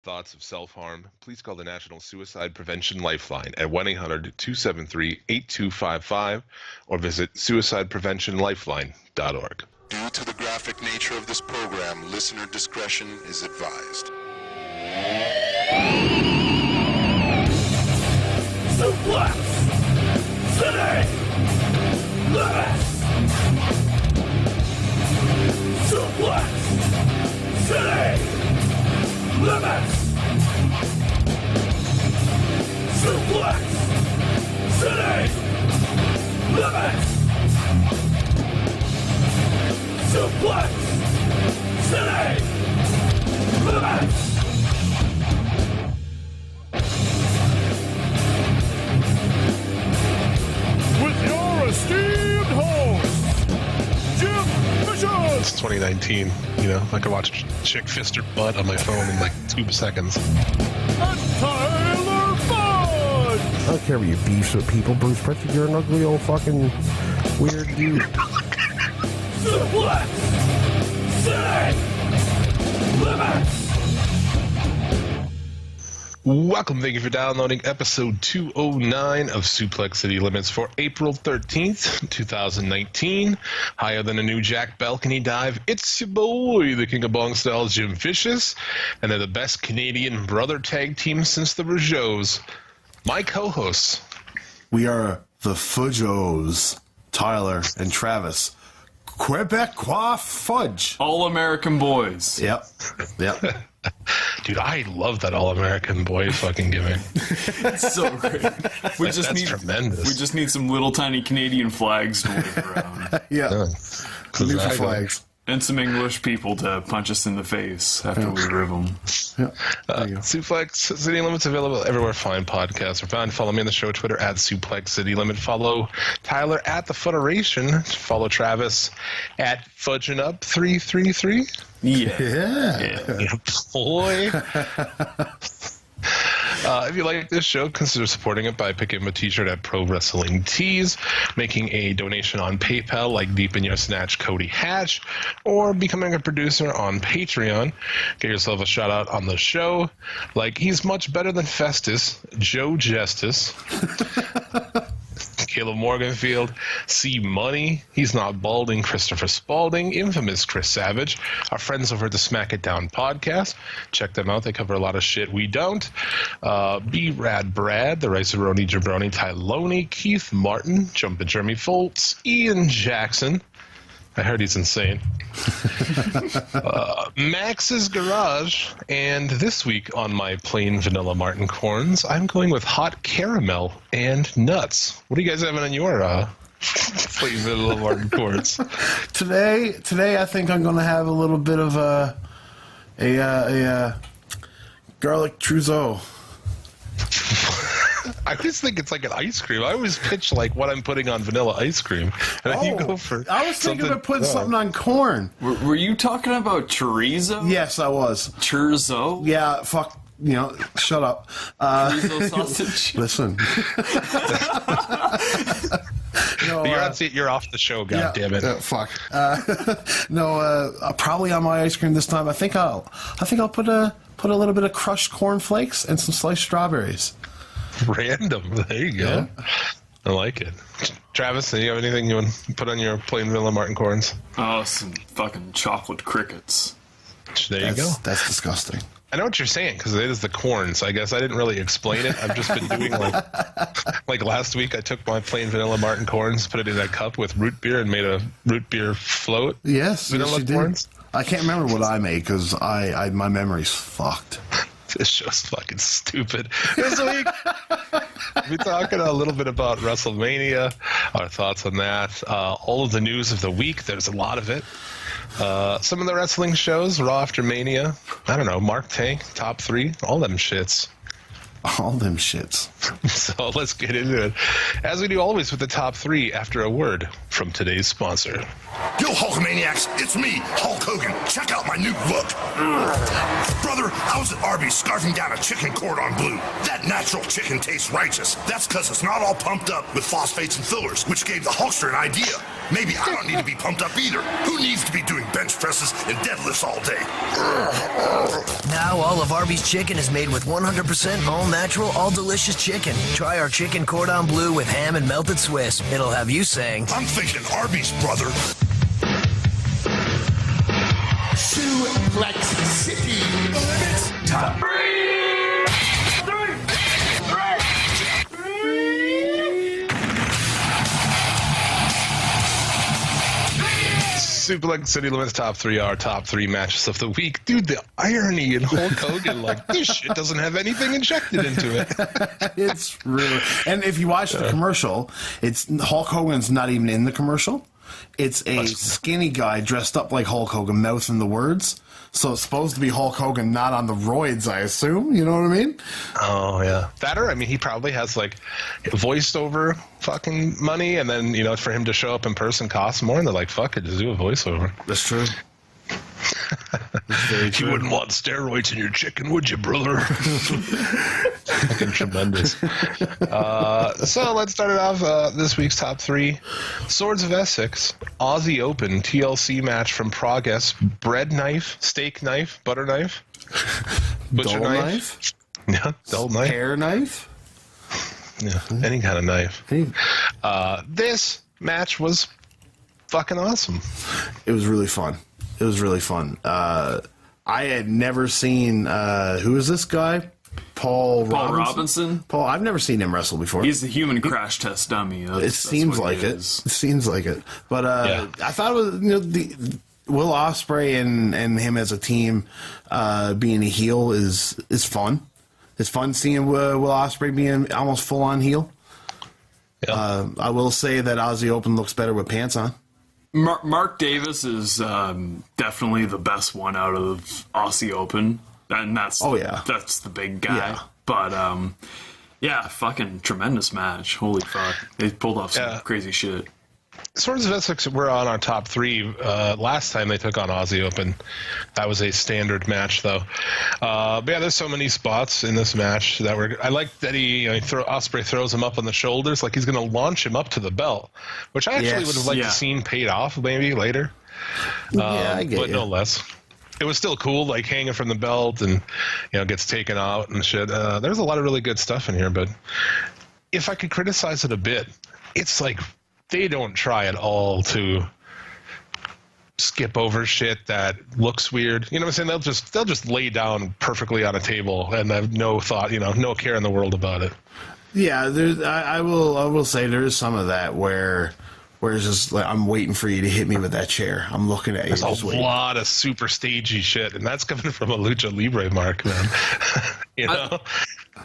thoughts of self-harm, please call the National Suicide Prevention Lifeline at 1-800-273-8255 or visit suicidepreventionlifeline.org. Due to the graphic nature of this program, listener discretion is advised. Suplex City Limits. Suplex City Limits. Suplex City Limits. Suplex City Limits. With your esteemed host, Jim Bishop. It's 2019, you know, I can watch a chick fist her butt on my phone in like 2 seconds. And Tyler Fudge. I don't care if you beefs with people, Bruce Pritchard. You're an ugly old fucking weird dude. Suplex City Limits. Welcome, thank you for downloading episode 209 of Suplex City Limits for April 13th, 2019. Higher than a new Jack Balcony dive, it's your boy, the King of Bong Style, Jim Vicious, and they're the best Canadian brother tag team since the Rougeaus. My co-hosts. We are the Fudgeos, Tyler and Travis. Quebecois Fudge. All-American boys. Yep. Dude, I love that All-American boy fucking gimmick. It's so great. We just That's need tremendous. We just need some little tiny Canadian flags to wave around. Yeah. New flags. And some English people to punch us in the face after we rib them. Yeah. There you go. Suplex City Limit's available everywhere fine podcasts are found. Follow me on the show Twitter at Suplex City Limit. Follow Tyler at The Federation. Follow Travis at Fudging Up 333. Yeah. Boy. If you like this show, consider supporting it by picking up a t-shirt at Pro Wrestling Tees, making a donation on PayPal like Deep in Your Snatch Cody Hatch, or becoming a producer on Patreon. Get yourself a shout out on the show. Like he's much better than Festus, Joe Justice, Caleb Morganfield, C Money, He's Not Balding, Christopher Spalding, Infamous Chris Savage, our friends over at the Smack It Down podcast. Check them out. They cover a lot of shit we don't. B Rad Brad, the Rice-A-Roni Jabroni Tyloni, Keith Martin, Jumpin' Jeremy Foltz, Ian Jackson. I heard he's insane. Max's Garage, and this week on my plain vanilla Martin Corns, I'm going with hot caramel and nuts. What are you guys having on your plain vanilla Martin Corns? Today, I think I'm going to have a little bit of a garlic trousseau. I always think it's like an ice cream. I always pitch like what I'm putting on vanilla ice cream, and then you go for. I was thinking of putting something on corn. Were you talking about chorizo? Yes, I was. Chorizo? Yeah, fuck. You know, shut up. Chorizo sausage? Listen. No, you're off the show. God damn it! Fuck. Probably on my ice cream this time. I think I'll put a little bit of crushed corn flakes and some sliced strawberries. Random. There you go. Yeah. I like it. Travis, do you have anything you want to put on your plain vanilla Martin Corns? Oh, some fucking chocolate crickets. There you go. That's disgusting. I know what you're saying because it is the corns. I guess I didn't really explain it. I've just been doing like last week. I took my plain vanilla Martin Corns, put it in a cup with root beer, and made a root beer float. Yes, vanilla corns. I can't remember what I made because my memory's fucked. This show's fucking stupid. This week, we're talking a little bit about WrestleMania, our thoughts on that, all of the news of the week. There's a lot of it. Some of the wrestling shows, Raw After Mania, I don't know, Mark Tank, Top 3, all them shits. All them shits. So let's get into it. As we do always with the top 3 after a word from today's sponsor. Yo, Hulkamaniacs, it's me, Hulk Hogan. Check out my new look. Brother, I was at Arby's scarfing down a chicken cordon bleu. That natural chicken tastes righteous. That's because it's not all pumped up with phosphates and fillers, which gave the Hulkster an idea. Maybe I don't need to be pumped up either. Who needs to be doing bench presses and deadlifts all day? Now Now all of Arby's chicken is made with 100% all-natural, all-delicious chicken. Try our chicken cordon bleu with ham and melted Swiss. It'll have you saying, I'm thinking Arby's, brother. Suplex City. Limits top 3. Suplex City Limits top 3 are top 3 matches of the week. Dude, the irony in Hulk Hogan, like, this shit doesn't have anything injected into it. It's really, and if you watch the commercial, it's Hulk Hogan's not even in the commercial. It's a skinny guy dressed up like Hulk Hogan, mouthing the words. So it's supposed to be Hulk Hogan, not on the roids, I assume. You know what I mean? Oh, yeah. That or, I mean, he probably has, like, voiceover fucking money, and then, you know, for him to show up in person costs more, and they're like, fuck it, just do a voiceover. That's true. That's very true. You wouldn't want steroids in your chicken, would you, brother? Fucking tremendous. So let's start it off. This week's top 3. Swords of Essex, Aussie Open, TLC match from Progress. Bread knife, steak knife, butter knife, butcher Dull knife. Yeah, dull knife. Hair knife? Yeah, any kind of knife. This match was fucking awesome. It was really fun. It was really fun. I had never seen, who is this guy? Paul Robinson? Paul, I've never seen him wrestle before. He's the human crash test dummy. It seems like it. It seems like it. But I thought it was, you know, the Will Ospreay and him as a team being a heel is fun. It's fun seeing Will Ospreay being almost full on heel. Yeah. I will say that Aussie Open looks better with pants on. Mark Davis is definitely the best one out of Aussie Open, and that's that's the big guy. Yeah. But yeah, fucking tremendous match. Holy fuck, they pulled off some crazy shit. Swords of Essex were on our top 3 last time they took on Aussie Open. That was a standard match, though. But yeah, there's so many spots in this match that were. I like that Ospreay throws him up on the shoulders like he's going to launch him up to the belt, which I actually would have liked to seen paid off maybe later. I get but no less. It was still cool, like hanging from the belt and gets taken out and shit. There's a lot of really good stuff in here, but if I could criticize it a bit, it's like. They don't try at all to skip over shit that looks weird. You know what I'm saying? They'll just lay down perfectly on a table and have no thought, no care in the world about it. Yeah, I will say there is some of that where it's just like I'm waiting for you to hit me with that chair. I'm looking at you. There's a lot of super stagey shit, and that's coming from a Lucha Libre mark, man.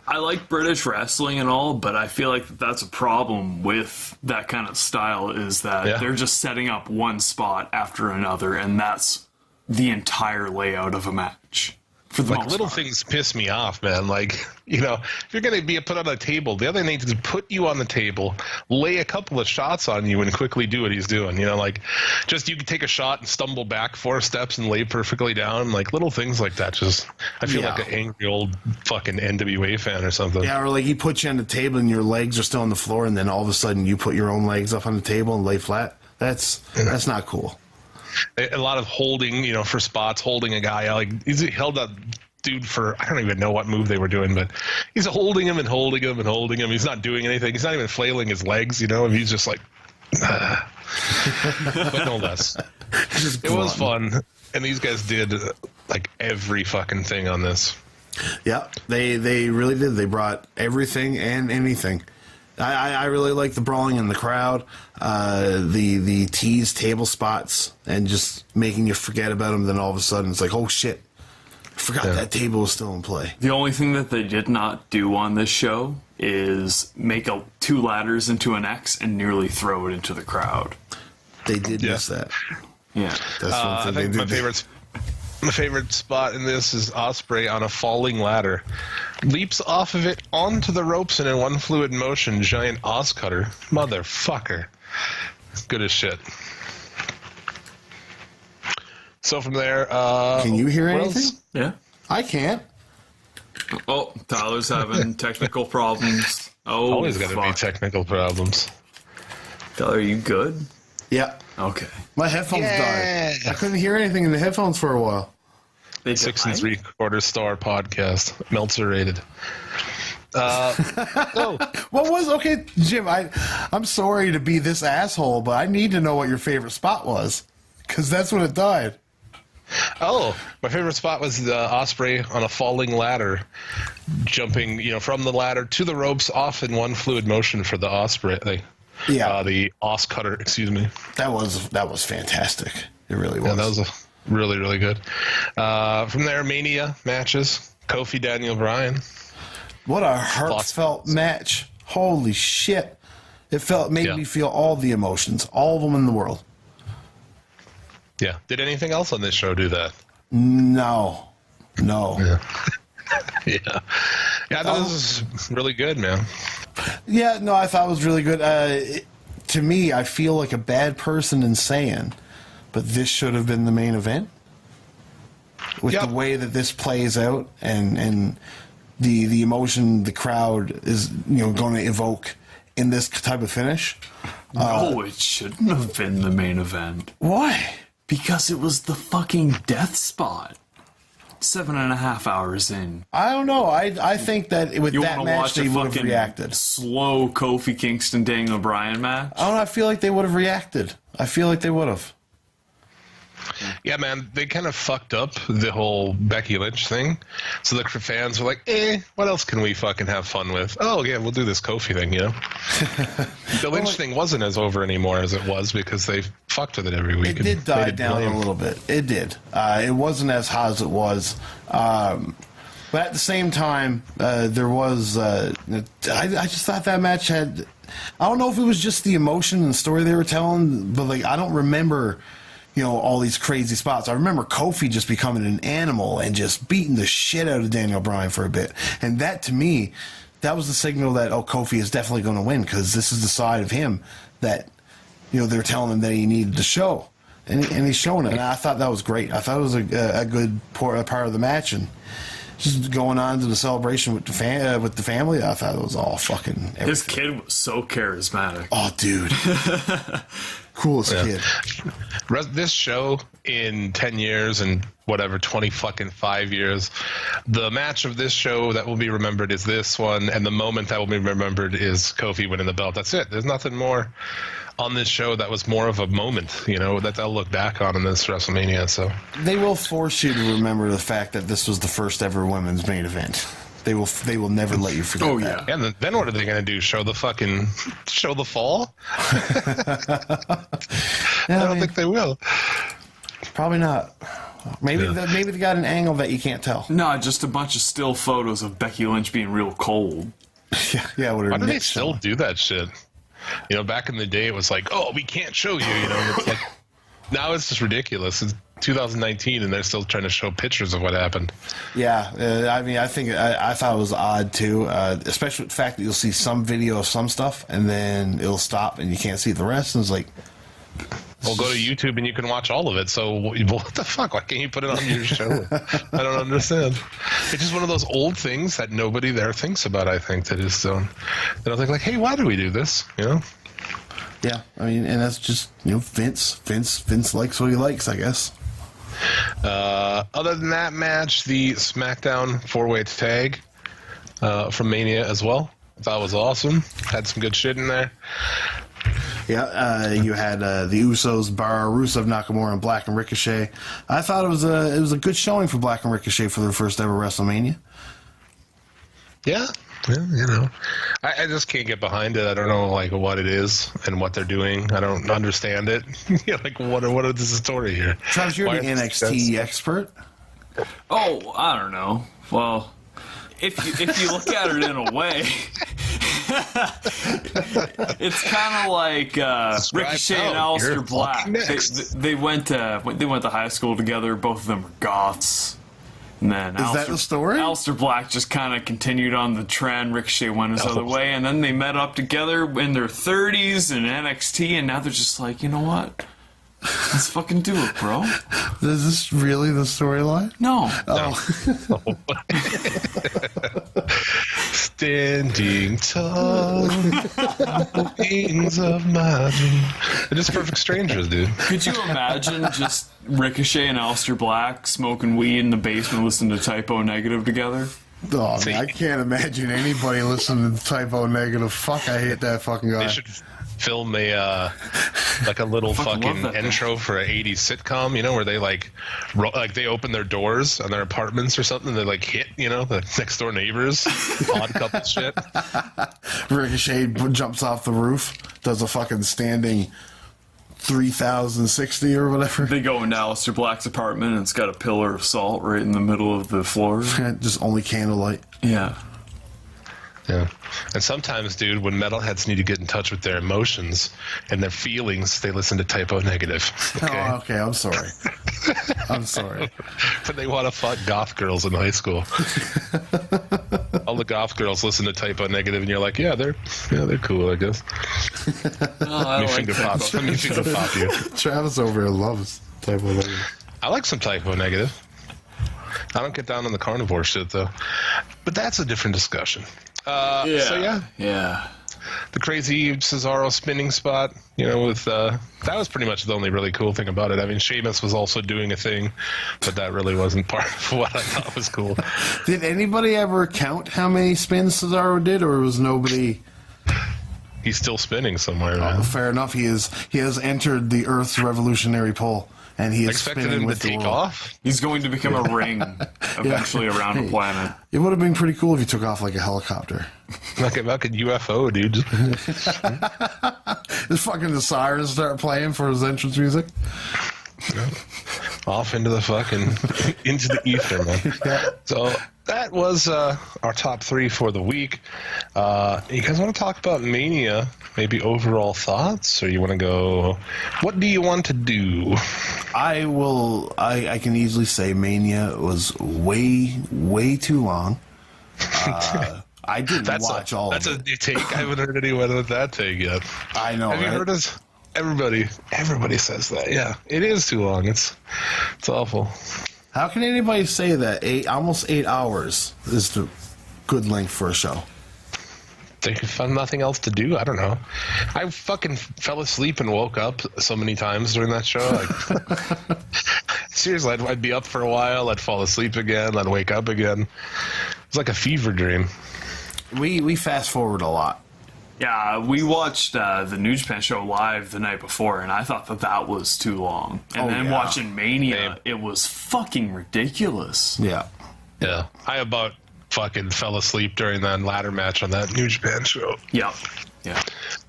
I like British wrestling and all, but I feel like that's a problem with that kind of style is that they're just setting up one spot after another, and that's the entire layout of a match. For the little things piss me off, man. Like, if you're going to be put on a table, the other thing is to put you on the table, lay a couple of shots on you, and quickly do what he's doing. Just you can take a shot and stumble back 4 steps and lay perfectly down. Like, little things like that. Just, I feel like an angry old fucking NWA fan or something. Yeah, or like he puts you on the table and your legs are still on the floor, and then all of a sudden you put your own legs up on the table and lay flat. That's not cool. A lot of holding, for spots, holding a guy. Like he held that dude for I don't even know what move they were doing, but he's holding him and holding him and holding him. He's not doing anything. He's not even flailing his legs, and he's just like, but no less. It was fun, and these guys did like every fucking thing on this. Yeah, they really did. They brought everything and anything. I really like the brawling in the crowd, the tease table spots, and just making you forget about them. Then all of a sudden, it's like, oh shit, I forgot that table was still in play. The only thing that they did not do on this show is make 2 ladders into an X and nearly throw it into the crowd. They did miss that. Yeah, that's one thing they did. My favorite spot in this is Ospreay on a falling ladder. Leaps off of it onto the ropes and in one fluid motion, giant Oz cutter. Motherfucker. Good as shit. So from there... Can you hear anything? Else? Yeah. I can't. Oh, Tyler's having technical problems. Oh, always got to be technical problems. Tyler, are you good? Yeah. Okay. My headphones died. I couldn't hear anything in the headphones for a while. They 6 3/4 star podcast. Meltzer rated. What was okay, Jim? I'm sorry to be this asshole, but I need to know what your favorite spot was, because that's when it died. Oh, my favorite spot was the Osprey on a falling ladder, jumping, from the ladder to the ropes, off in one fluid motion for the Osprey. The Os Cutter, excuse me. That was fantastic. It really was. Yeah, that was really, really good. From there, Mania matches. Kofi, Daniel Bryan. What a heartfelt match. Holy shit. It made me feel all the emotions, all of them in the world. Yeah. Did anything else on this show do that? No. Yeah. Yeah, that was really good, man. Yeah, no, I thought it was really good. To me, I feel like a bad person in saying, but this should have been the main event. With the way that this plays out and the emotion the crowd is going to evoke in this type of finish. No, it shouldn't have been the main event. Why? Because it was the fucking death spot. 7.5 hours in. I don't know. I think that with that match they would have reacted. Slow Kofi Kingston Daniel Bryan match. I don't know. I feel like they would have reacted. I feel like they would have. Yeah, man, they kind of fucked up the whole Becky Lynch thing. So the fans were like, what else can we fucking have fun with? Oh, yeah, we'll do this Kofi thing, The Lynch thing wasn't as over anymore as it was because they fucked with it every week. It did die down a little bit. It did. It wasn't as hot as it was. But at the same time, there was... I just thought that match had... I don't know if it was just the emotion and story they were telling, but I don't remember... all these crazy spots. I remember Kofi just becoming an animal and just beating the shit out of Daniel Bryan for a bit. And that, to me, that was the signal that, Kofi is definitely going to win because this is the side of him that, they're telling him that he needed to show. And he's showing it. And I thought that was great. I thought it was a good part of the match. And just going on to the celebration with the family, I thought it was all fucking everything. His kid was so charismatic. Oh, dude. Coolest kid. This show in 10 years and 25 years, the match of this show that will be remembered is this one, and the moment that will be remembered is Kofi winning the belt. That's it. There's nothing more on this show that was more of a moment, that they'll look back on in this WrestleMania. So they will force you to remember the fact that this was the first ever women's main event. They will never let you forget that. Yeah. And then what are they going to do? Show the fall? I don't think they will. Probably not. Maybe they got an angle that you can't tell. No, just a bunch of still photos of Becky Lynch being real cold. Yeah. Why do they still do that shit? Back in the day, it was like, we can't show you. It's like now it's just ridiculous. It's 2019, and they're still trying to show pictures of what happened. Yeah, I think I thought it was odd too, especially with the fact that you'll see some video of some stuff, and then it'll stop, and you can't see the rest. And it's like, well, go to YouTube and you can watch all of it. So what the fuck? Why can't you put it on your show? I don't understand. It's just one of those old things that nobody there thinks about. I think that is they don't think like, hey, why do we do this? Yeah, and that's just Vince. Vince likes what he likes, I guess. Other than that match, the SmackDown 4-way tag from Mania as well. I thought it was awesome. Had some good shit in there. Yeah, you had the Usos, Bar, Rusev, Nakamura, and Black and Ricochet. I thought it was a good showing for Black and Ricochet for their first ever WrestleMania. Yeah. Well, I just can't get behind it. I don't know what it is and what they're doing. I don't understand it. What is the story here? Travis, you're the NXT expert. Oh, I don't know. Well, if you look at it in a way, it's kind of like Ricochet and Aleister Black. They went to high school together. Both of them were goths. And then is that the story? Aleister Black just kind of continued on the trend. Ricochet went his other way, and then they met up together in their 30s in NXT, and now they're just like, you know what? Let's fucking do it, bro. Is this really the storyline? No. Oh. standing tall, wings of my dream. They're just perfect strangers, dude. Could you imagine just Ricochet and Aleister Black smoking weed in the basement listening to Typo Negative together? Oh, man, I can't imagine anybody listening to Typo Negative. Fuck, I hate that fucking guy. They should film a little fucking intro for an 80s sitcom, you know, where they like they open their doors on their apartments or something. They like hit, you know, the next door neighbors, odd couple shit. Ricochet jumps off the roof, does a fucking standing 3060 or whatever. They go into Aleister Black's apartment and it's got a pillar of salt right in the middle of the floor. Just only candlelight. Yeah. Yeah. And sometimes, dude, when metalheads need to get in touch with their emotions and their feelings, they listen to Typo Negative. Okay? Oh, okay, I'm sorry. I'm sorry. But they want to fuck goth girls in high school. All the goth girls listen to Typo Negative, and you're like, yeah, they're cool, I guess. Let me finger pop you. Travis over here loves Typo Negative. I like some Typo Negative. I don't get down on the carnivore shit, though. But that's a different discussion. Yeah. The crazy Cesaro spinning spot, you know, with that was pretty much the only really cool thing about it. I mean, Sheamus was also doing a thing, but that really wasn't part of what I thought was cool. Did anybody ever count how many spins Cesaro did, or was nobody? He's still spinning somewhere, man. Fair enough. He has entered the Earth's revolutionary pole. And he is expected him to take off. He's going to become a ring eventually around the planet. It would have been pretty cool if he took off like a helicopter. Like a fucking UFO, dude. This fucking the sirens start playing for his entrance music. Yeah. Off into the fucking into the ether, man. Yeah. So that was our top 3 for the week. You guys want to talk about Mania? Maybe overall thoughts, or you want to go? What do you want to do? I will. I can easily say Mania was way too long. I didn't watch all of it. That's a new take. I haven't heard anyone with that take yet. I know. Have you heard us? Everybody says that. Yeah, it is too long. It's awful. How can anybody say that? Almost 8 hours is the good length for a show. They could find nothing else to do. I don't know. I fucking fell asleep and woke up so many times during that show. Like, seriously, I'd be up for a while. I'd fall asleep again. I'd wake up again. It's like a fever dream. We fast forward a lot. Yeah, we watched the New Japan show live the night before, and I thought that was too long. And then watching Mania, it was fucking ridiculous. Yeah. Yeah. I about fucking fell asleep during that ladder match on that New Japan show. Yeah. Yeah.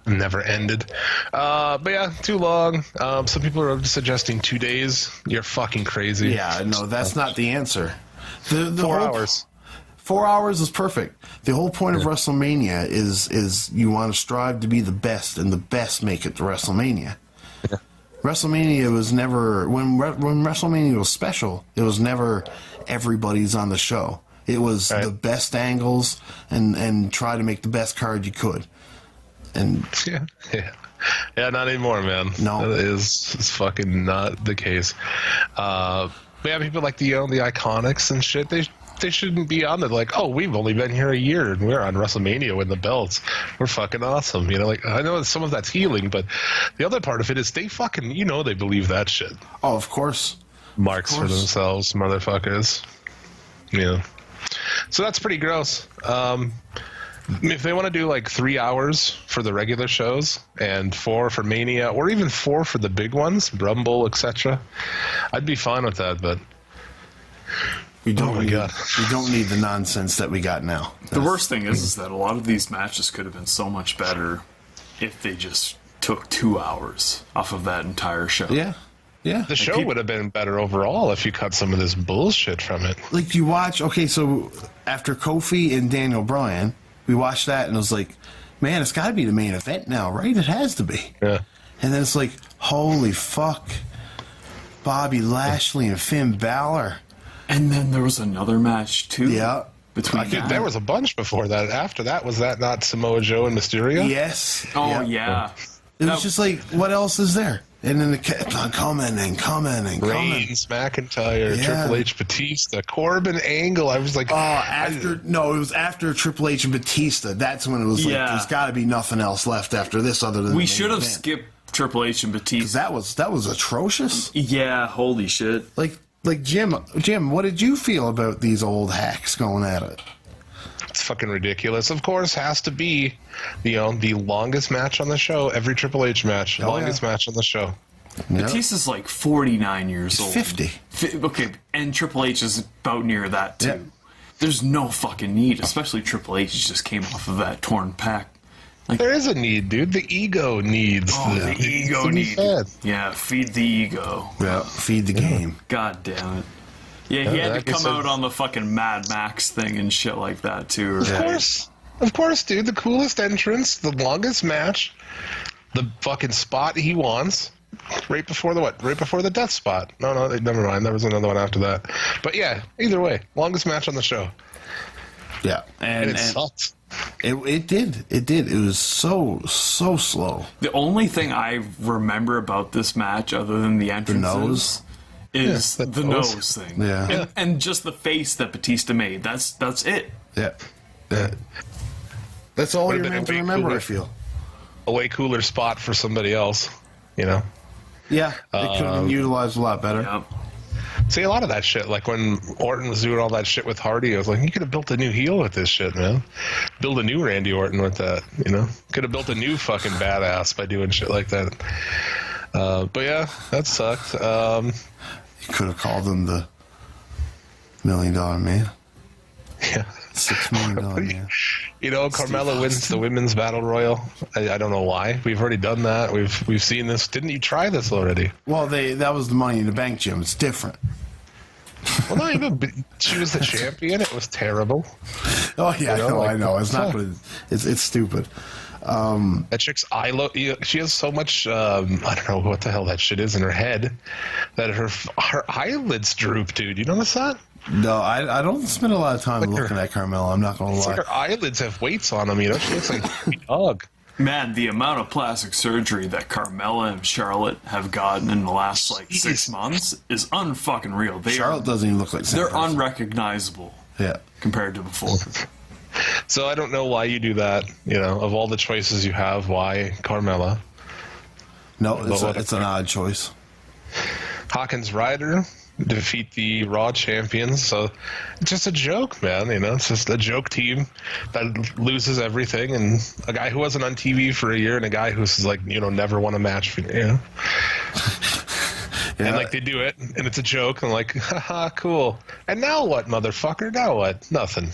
Never ended. But yeah, too long. Some people are suggesting 2 days. You're fucking crazy. Yeah, no, that's not the answer. The 4 hours. 4 hours is perfect. The whole point of WrestleMania is you want to strive to be the best, and the best make it to WrestleMania. Yeah. WrestleMania was never when WrestleMania was special. It was never everybody's on the show. It was the best angles and try to make the best card you could. And yeah, not anymore, man. No, that is fucking not the case. But yeah, people like the Iconics and shit. They shouldn't be on it. Like, oh, we've only been here a year and we're on WrestleMania with the belts. We're fucking awesome. You know, like, I know some of that's healing, but the other part of it is they fucking, they believe that shit. Oh, of course. Marks for themselves, motherfuckers. Yeah. So that's pretty gross. If they want to do like 3 hours for the regular shows and 4 for Mania, or even 4 for the big ones, Rumble, etc., I'd be fine with that, but we don't need the nonsense that we got now. The worst thing is that a lot of these matches could have been so much better if they just took 2 hours off of that entire show. Yeah. Yeah. The show would have been better overall if you cut some of this bullshit from it. Like, you watch, so after Kofi and Daniel Bryan, we watched that and it was like, man, it's got to be the main event now, right? It has to be. Yeah. And then it's like, holy fuck, Bobby Lashley and Finn Balor. And then there was another match too. Yeah. Between there was a bunch before that. After that, was that not Samoa Joe and Mysterio? Yes. Oh, yeah. It was just like, what else is there? And then it kept on commenting. Reigns, McIntyre, Triple H, Batista, Corbin, Angle. I was like, it was after Triple H and Batista. That's when it was like, there's got to be nothing else left after this other than we should have skipped Triple H and Batista. That was atrocious. Yeah, holy shit. Like Jim, what did you feel about these old hacks going at it? It's fucking ridiculous. Of course, has to be, the longest match on the show. Every Triple H match, longest match on the show. Yep. Batista's like 49 years old. 50. Okay, and Triple H is about near that too. Yep. There's no fucking need, especially Triple H just came off of that torn pec. Like, there is a need, dude. The ego needs. The ego needs. Yeah, feed the ego. Yeah, feed the game. God damn it. Yeah, he had to come out on the fucking Mad Max thing and shit like that, too. Right? Of course, dude. The coolest entrance, the longest match, the fucking spot he wants, right before the death spot. No, never mind. There was another one after that. But yeah, either way, longest match on the show. Yeah, and it sucked. It did. It was so slow. The only thing I remember about this match, other than the entrances, is the nose thing. Yeah. And just the face that Batista made. That's it. Yeah. That's all you're meant to remember, I feel. A way cooler spot for somebody else, you know? Yeah, it could have been utilized a lot better. Yeah. See, a lot of that shit, like when Orton was doing all that shit with Hardy, I was like, you could have built a new heel with this shit, man. Build a new Randy Orton with that, you know? Could have built a new fucking badass by doing shit like that. But yeah, that sucked. You could have called him the $1 Million Man. Yeah. $6 million Man. You know, Carmella wins the women's battle royal. I don't know why. We've already done that. We've seen this. Didn't you try this already? Well, that was the Money in the Bank, Jim. It's different. Well, not even. She was the champion. It was terrible. Oh yeah, I know. It's not. It's stupid. That chick's eye look. She has so much. I don't know what the hell that shit is in her head. That her eyelids droop, dude. You notice that? No, I don't spend a lot of time looking at Carmella. I'm not gonna lie. It's like her eyelids have weights on them. You know, she looks like a dog. Man, the amount of plastic surgery that Carmella and Charlotte have gotten in the last 6 months is unfucking real. Charlotte doesn't even look like they're unrecognizable. Yeah, compared to before. So I don't know why you do that. You know, of all the choices you have, why Carmella? No, it's an odd choice. Hawkins Ryder defeat the Raw champions. So it's just a joke, man. You know, it's just a joke team that loses everything, and a guy who wasn't on TV for a year, and a guy who's like, you know, never won a match for, you know. Yeah. And like they do it, and it's a joke, and like, haha, cool. And now what, motherfucker? Now what? Nothing.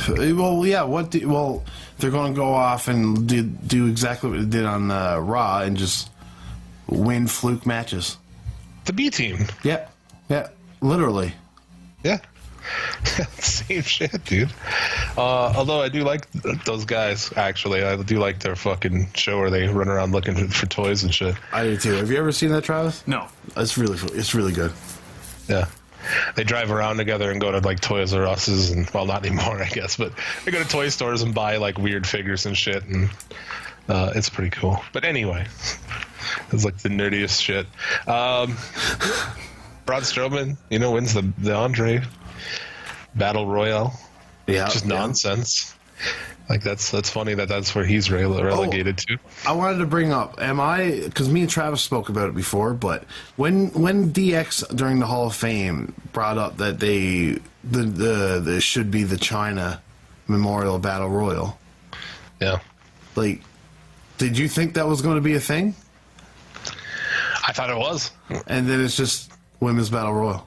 Well, yeah. They're going to go off and do exactly what they did on Raw and just win fluke matches. The B team. Yeah, literally. Yeah. Same shit, dude. Although I do like those guys, actually. I do like their fucking show where they run around looking for toys and shit. I do too. Have you ever seen that, Travis? No. It's really good. Yeah. They drive around together and go to like Toys R Us's, and well, not anymore, I guess, but they go to toy stores and buy like weird figures and shit, and it's pretty cool. But anyway, it's like the nerdiest shit. Braun Strowman, you know, wins the Andre Battle Royale. Yeah, just nonsense. Like that's funny that's where he's relegated to. I wanted to bring up, because me and Travis spoke about it before, but when DX during the Hall of Fame brought up that the should be the China Memorial Battle Royal. Yeah. Like, did you think that was going to be a thing? I thought it was. And then it's just Women's Battle Royal.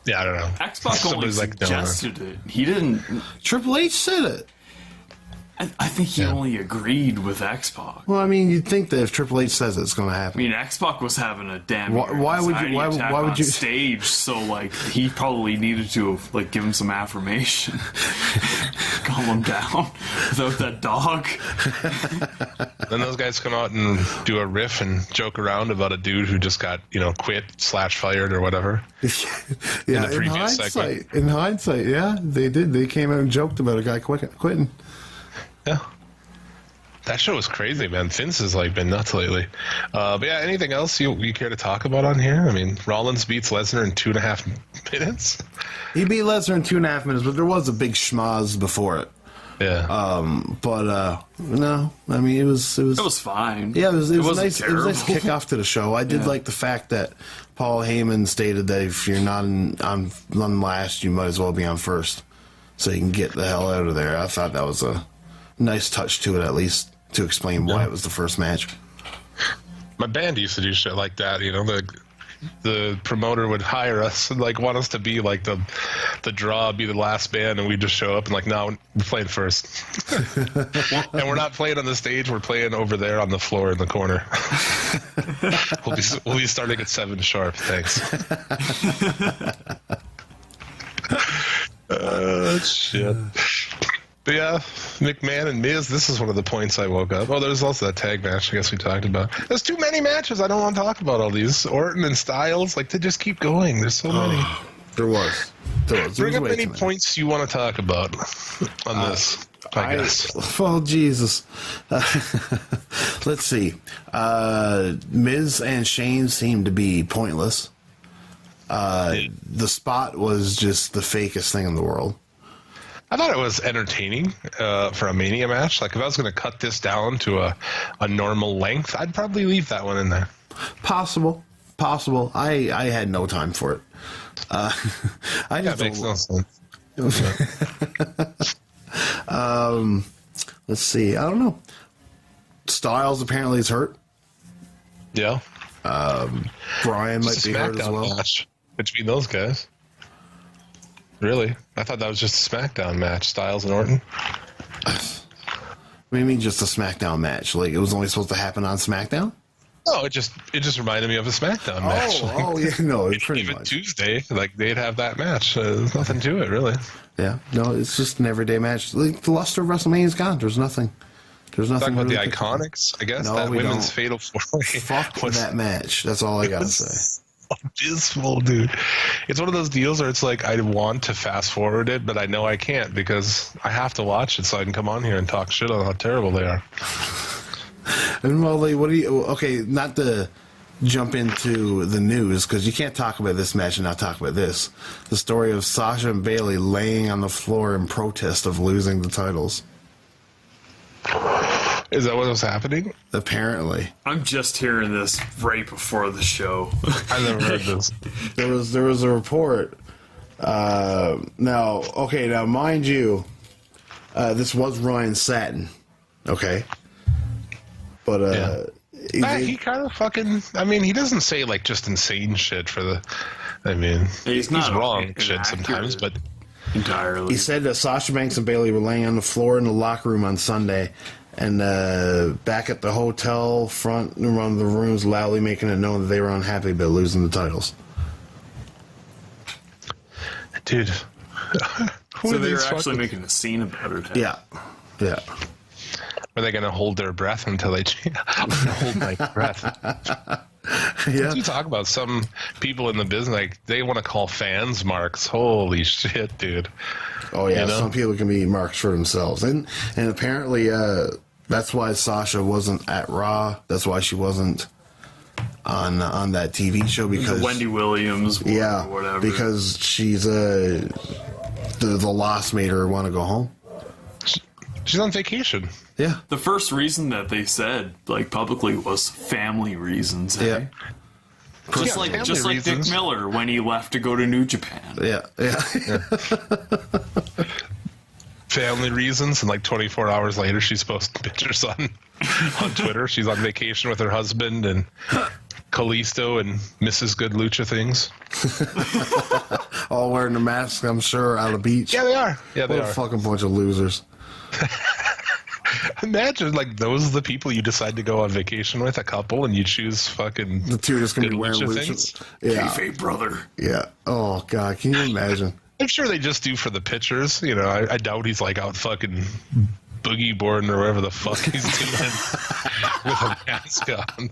Yeah, I don't know. X-Pac only suggested it. He didn't. Triple H said it. I think he only agreed with X-Pac. Well, I mean, you'd think that if Triple H says it's going to happen. I mean, X-Pac was having a damn. Why would you stage? So like, he probably needed to like give him some affirmation, calm him down without that dog. Then those guys come out and do a riff and joke around about a dude who just got, you know, quit/fired or whatever. Yeah, in hindsight, yeah, they did. They came out and joked about a guy quitting. Yeah. That show was crazy, man. Vince has like been nuts lately. But yeah, anything else you care to talk about on here? I mean, Rollins beats Lesnar in 2.5 minutes. He beat Lesnar in 2.5 minutes, but there was a big schmoz before it. Yeah. No, I mean it was fine. Yeah, it was nice. Terrible. It was a nice kickoff to the show. I did like the fact that Paul Heyman stated that if you're not on last, you might as well be on first, so you can get the hell out of there. I thought that was a nice touch to it, at least to explain why it was the first match. My band used to do shit like that, you know. The promoter would hire us and like want us to be like the draw, be the last band, and we just show up and like, no, we're playing first. And we're not playing on the stage, we're playing over there on the floor in the corner. We'll be starting at 7 sharp. Thanks. Shit. But yeah, McMahon and Miz, this is one of the points I woke up. Oh, there's also that tag match I guess we talked about. There's too many matches. I don't want to talk about all these. Orton and Styles, like, they just keep going. There's so many. There was. Bring up any points you want to talk about on this, I guess. Well, Jesus. Let's see. Miz and Shane seemed to be pointless. The spot was just the fakest thing in the world. I thought it was entertaining for a Mania match. Like, if I was going to cut this down to a normal length, I'd probably leave that one in there. Possible. I had no time for it. That makes no sense. Let's see. I don't know. Styles apparently is hurt. Yeah. Brian might be hurt as well. Match between those guys. Really? I thought that was just a SmackDown match, Styles and Orton. What do you mean just a SmackDown match? Like, it was only supposed to happen on SmackDown? No, it just reminded me of a SmackDown match. It's pretty even much. Tuesday, like, they'd have that match. There's nothing to it, really. Yeah, no, it's just an everyday match. Like, the luster of WrestleMania's gone. There's nothing. Talk about really the Iconics, I guess. No, that we women's don't. fatal four-way. Fuck that match. That's all I gotta say. Abysmal, dude. It's one of those deals where it's like I want to fast forward it, but I know I can't because I have to watch it so I can come on here and talk shit on how terrible they are. And well, like, what do you? Okay, not to jump into the news because you can't talk about this match and not talk about this. The story of Sasha and Bayley laying on the floor in protest of losing the titles. Is that what was happening? Apparently. I'm just hearing this right before the show. I never heard this. There was a report. Now, mind you, this was Ryan Satin, okay? But he kind of fucking. I mean, he doesn't say like just insane shit for the. I mean, he's wrong shit sometimes, but entirely. He said that Sasha Banks and Bayley were laying on the floor in the locker room on Sunday. And back at the hotel front in one of the rooms, loudly making it known that they were unhappy about losing the titles. Dude. So they were actually making a scene about it. Yeah. Are they going to hold their breath until they I'm going to hold my breath. Yeah. You talk about some people in the business, like, they want to call fans marks. Holy shit, dude. Oh, yeah. You know? Some people can be marks for themselves. And apparently that's why Sasha wasn't at Raw. That's why she wasn't on that TV show. Because the Wendy Williams or whatever. Because she's the loss made her want to go home. She's on vacation. Yeah. The first reason that they said, like, publicly was family reasons. Eh? Yeah. Just like Dick Miller when he left to go to New Japan. Yeah. Family reasons, and like 24 hours later, she's posting pictures on Twitter. She's on vacation with her husband and Kalisto and Mrs. Good Lucha Things. All wearing a mask, I'm sure, on the beach. Yeah, they are. Yeah, they what are. a fucking bunch of losers. Imagine, like, those are the people you decide to go on vacation with, a couple, and you choose fucking the two just gonna be wearing lucha things. things. Yeah. Kayfabe brother. Yeah. Oh god, can you imagine? I'm sure they just do for the pictures. You know, I doubt he's like out fucking boogie boarding or whatever the fuck he's doing with a mask on.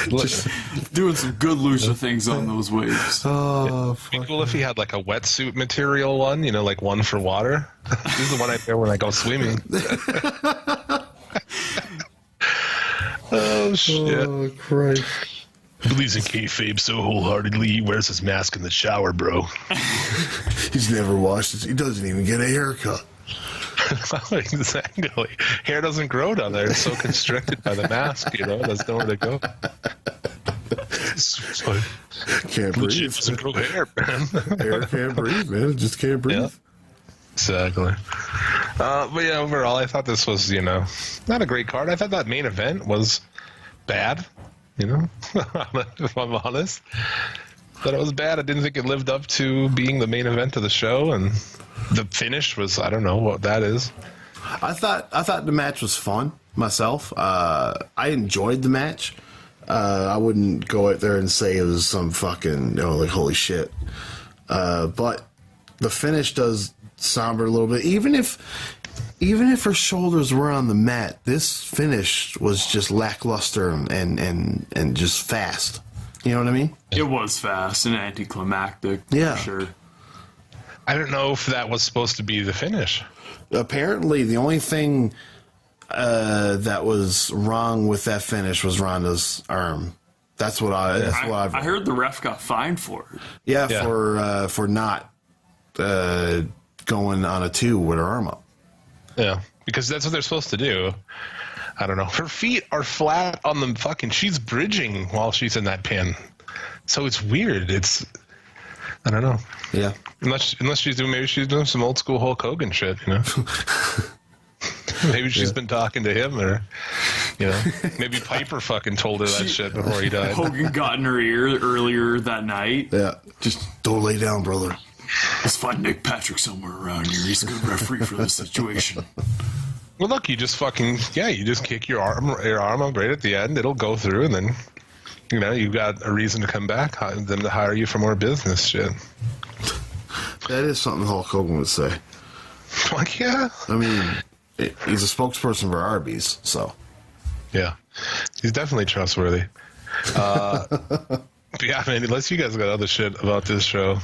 Just doing some good lucha things on those waves. Oh, it'd be cool if he had like a wetsuit material one, you know, like one for water. This is the one I wear when I go swimming. Oh, shit. Oh, Christ. Believes in kayfabe so wholeheartedly, he wears his mask in the shower, bro. He's never washed his... He doesn't even get a haircut. Exactly. Hair doesn't grow down there. It's so constricted by the mask, you know. There's nowhere to go. Can't Legit breathe. doesn't grow hair, man. Hair can't breathe, man. It just can't breathe. Yeah. Exactly. But yeah, overall, I thought this was, not a great card. I thought that main event was bad, if I'm honest. But it was bad. I didn't think it lived up to being the main event of the show, and the finish was, I don't know what that is. I thought the match was fun myself. I enjoyed the match. I wouldn't go out there and say it was some fucking, like, holy shit. But the finish does somber a little bit. Even if her shoulders were on the mat, this finish was just lackluster and just fast. You know what I mean? It was fast and anticlimactic. Yeah. For sure. I don't know if that was supposed to be the finish. Apparently, the only thing that was wrong with that finish was Ronda's arm. That's what I heard the ref got fined for it. Yeah. For not going on a 2 with her arm up. Yeah, because that's what they're supposed to do. I don't know. Her feet are flat on the fucking... She's bridging while she's in that pin. So it's weird. I don't know. Yeah. Unless she's doing some old school Hulk Hogan shit, Maybe she's been talking to him, or, maybe Piper fucking told her that shit before he died. Hogan got in her ear earlier that night. Yeah. Just don't lay down, brother. Let's find Nick Patrick somewhere around here. He's a good referee for this situation. Well, look, you just you just kick your arm up right at the end. It'll go through, and then, you've got a reason to come back, them to hire you for more business shit. That is something Hulk Hogan would say. Like, yeah. I mean, he's a spokesperson for Arby's, so. Yeah. He's definitely trustworthy. But yeah, man, unless you guys got other shit about this show.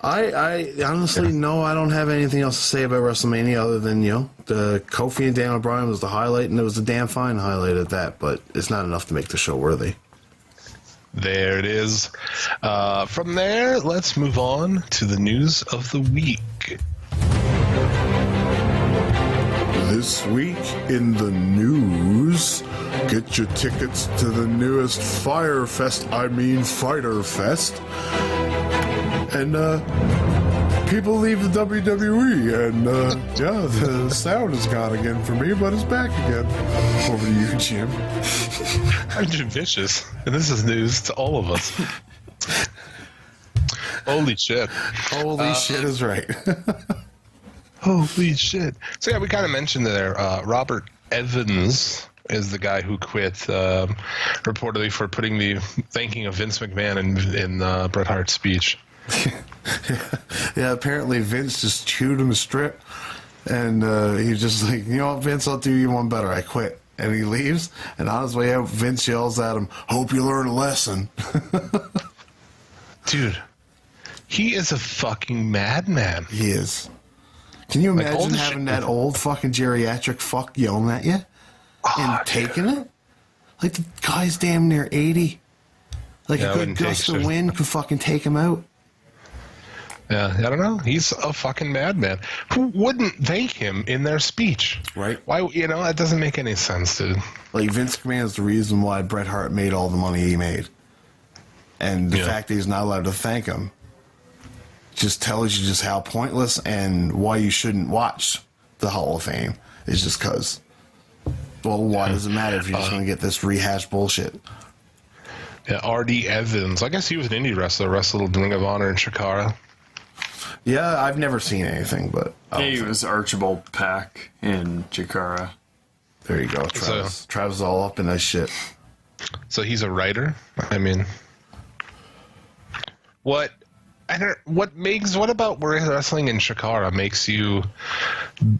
I honestly, no, I don't have anything else to say about WrestleMania other than, the Kofi and Daniel Bryan was the highlight, and it was a damn fine highlight at that, but it's not enough to make the show worthy. There it is. From there, let's move on to the news of the week. This week in the news, get your tickets to the newest Fighter Fest. And people leave the WWE, and the sound is gone again for me, but it's back again. Over to you, Jim. I'm Jim Vicious, and this is news to all of us. Holy shit. Holy shit is right. Holy shit. So yeah, we kind of mentioned there, Robert Evans is the guy who quit, reportedly for putting the thanking of Vince McMahon in Bret Hart's speech. Yeah, apparently Vince just chewed him a strip, and he's just like, Vince, I'll do you one better. I quit. And he leaves, and on his way out, Vince yells at him, hope you learn a lesson. Dude, he is a fucking madman. He is. Can you imagine having that old fucking geriatric fuck yelling at you and taking it? Like, the guy's damn near 80. Like, a good gust of wind could fucking take him out. Yeah, I don't know. He's a fucking madman. Who wouldn't thank him in their speech? Right. Why? That doesn't make any sense, dude. Like, Vince McMahon is the reason why Bret Hart made all the money he made. And the fact that he's not allowed to thank him just tells you just how pointless and why you shouldn't watch the Hall of Fame. Is just because. Well, why does it matter if you're just going to get this rehashed bullshit? Yeah, R.D. Evans. I guess he was an indie wrestler, wrestled Ring of Honor in Chikara. Yeah, I've never seen anything, but... he was Archibald Pack in Chikara. There you go, Travis. Travis is all up in that shit. So he's a writer? I mean... What about wrestling in Chikara makes you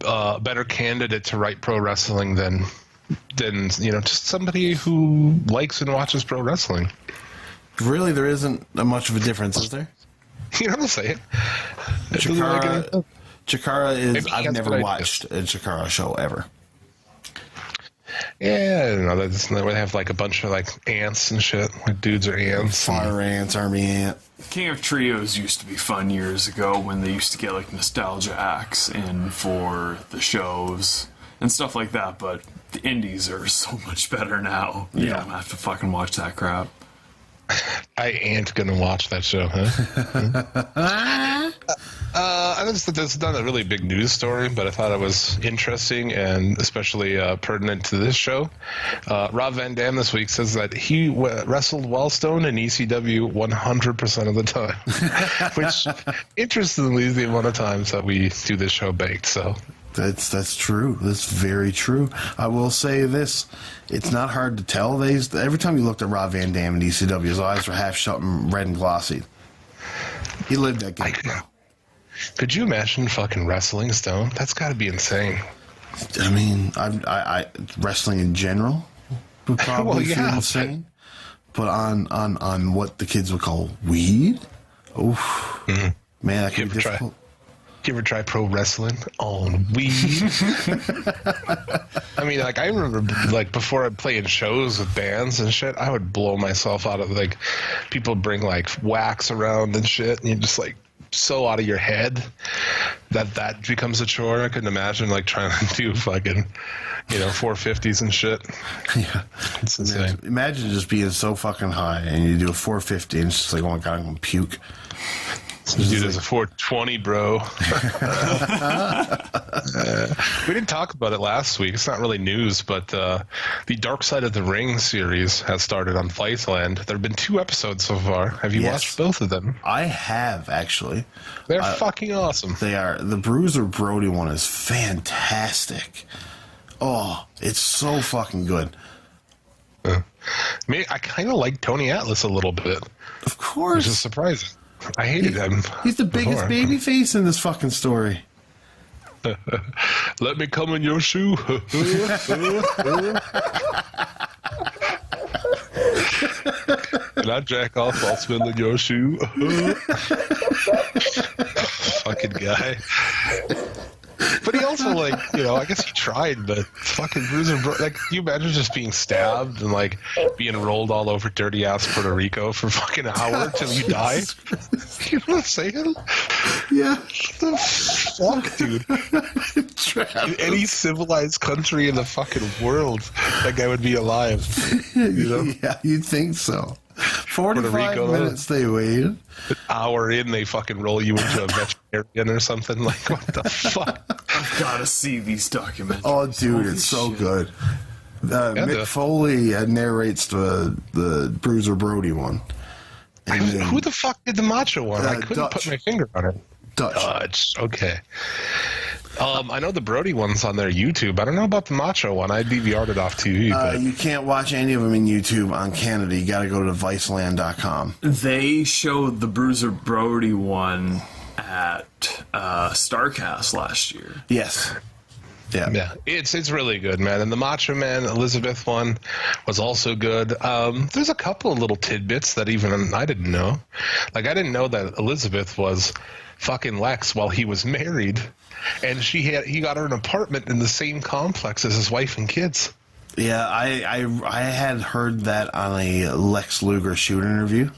a better candidate to write pro wrestling than just somebody who likes and watches pro wrestling? Really, there isn't much of a difference, is there? You know what I'm saying? Chikara is... I've never watched a Chikara show ever. Yeah, I don't know. That's where they have like a bunch of like ants and shit. Like dudes are ants. Fire ants, army ant. King of Trios used to be fun years ago when they used to get like nostalgia acts in for the shows and stuff like that, but the indies are so much better now. You don't have to fucking watch that crap. I ain't gonna watch that show, huh? That's not a really big news story, but I thought it was interesting and especially pertinent to this show. Rob Van Dam this week says that he wrestled Wellstone in ECW 100% of the time, which, interestingly, is the amount of times that we do this show baked. So that's true. That's very true. I will say this: it's not hard to tell. Every time you looked at Rob Van Dam in ECW, his eyes were half shut and red and glossy. He lived that game. Could you imagine fucking wrestling Stone? That's got to be insane. I mean, I wrestling in general would probably feel insane, but on what the kids would call weed, oof, man, that could be difficult. You ever try pro wrestling on weed? I mean, like, I remember, like, before I'd play in shows with bands and shit, I would blow myself out of, like, people bring, like, wax around and shit, and you're just, like, so out of your head that becomes a chore. I couldn't imagine, like, trying to do fucking, 450s and shit. Yeah. It's insane. Imagine just being so fucking high, and you do a 450, and it's just like, oh my God, I'm going to puke. This dude is a 420, bro. We didn't talk about it last week. It's not really news, but the Dark Side of the Ring series has started on Fightland. There have been 2 episodes so far. Have you watched both of them? I have, actually. They're fucking awesome. They are. The Bruiser Brody one is fantastic. Oh, it's so fucking good. I kind of like Tony Atlas a little bit. Of course. Which is surprising. I hated him. He's the biggest baby face in this fucking story. Let me come in your shoe. Can I jack off while smelling your shoe? Fucking guy. But he also, like, I guess he tried, but fucking Bruiser, like, can you imagine just being stabbed and, like, being rolled all over dirty ass Puerto Rico for fucking an hour till you die? You know what I'm saying? Yeah. What the fuck, dude? In any civilized country in the fucking world, that guy would be alive. Yeah, you'd think so. 45 minutes they waited. An hour in, they fucking roll you into a veterinarian or something. Like, what the fuck? I've got to see these documentaries. Oh, dude, it's so good. Mick Foley narrates the Bruiser Brody one. Who the fuck did the Macho one? I couldn't put my finger on it. Dutch. Okay. I know the Brody one's on their YouTube. I don't know about the Macho one. I DVR'd it off TV. But you can't watch any of them in YouTube on Canada. You got to go to Viceland.com. They showed the Bruiser Brody one at StarCast last year. Yes. Yeah, it's really good, man. And the Macho Man Elizabeth one was also good. There's a couple of little tidbits that even I didn't know. Like, I didn't know that Elizabeth was fucking Lex while he was married, and he got her an apartment in the same complex as his wife and kids. Yeah, I had heard that on a Lex Luger shoot interview.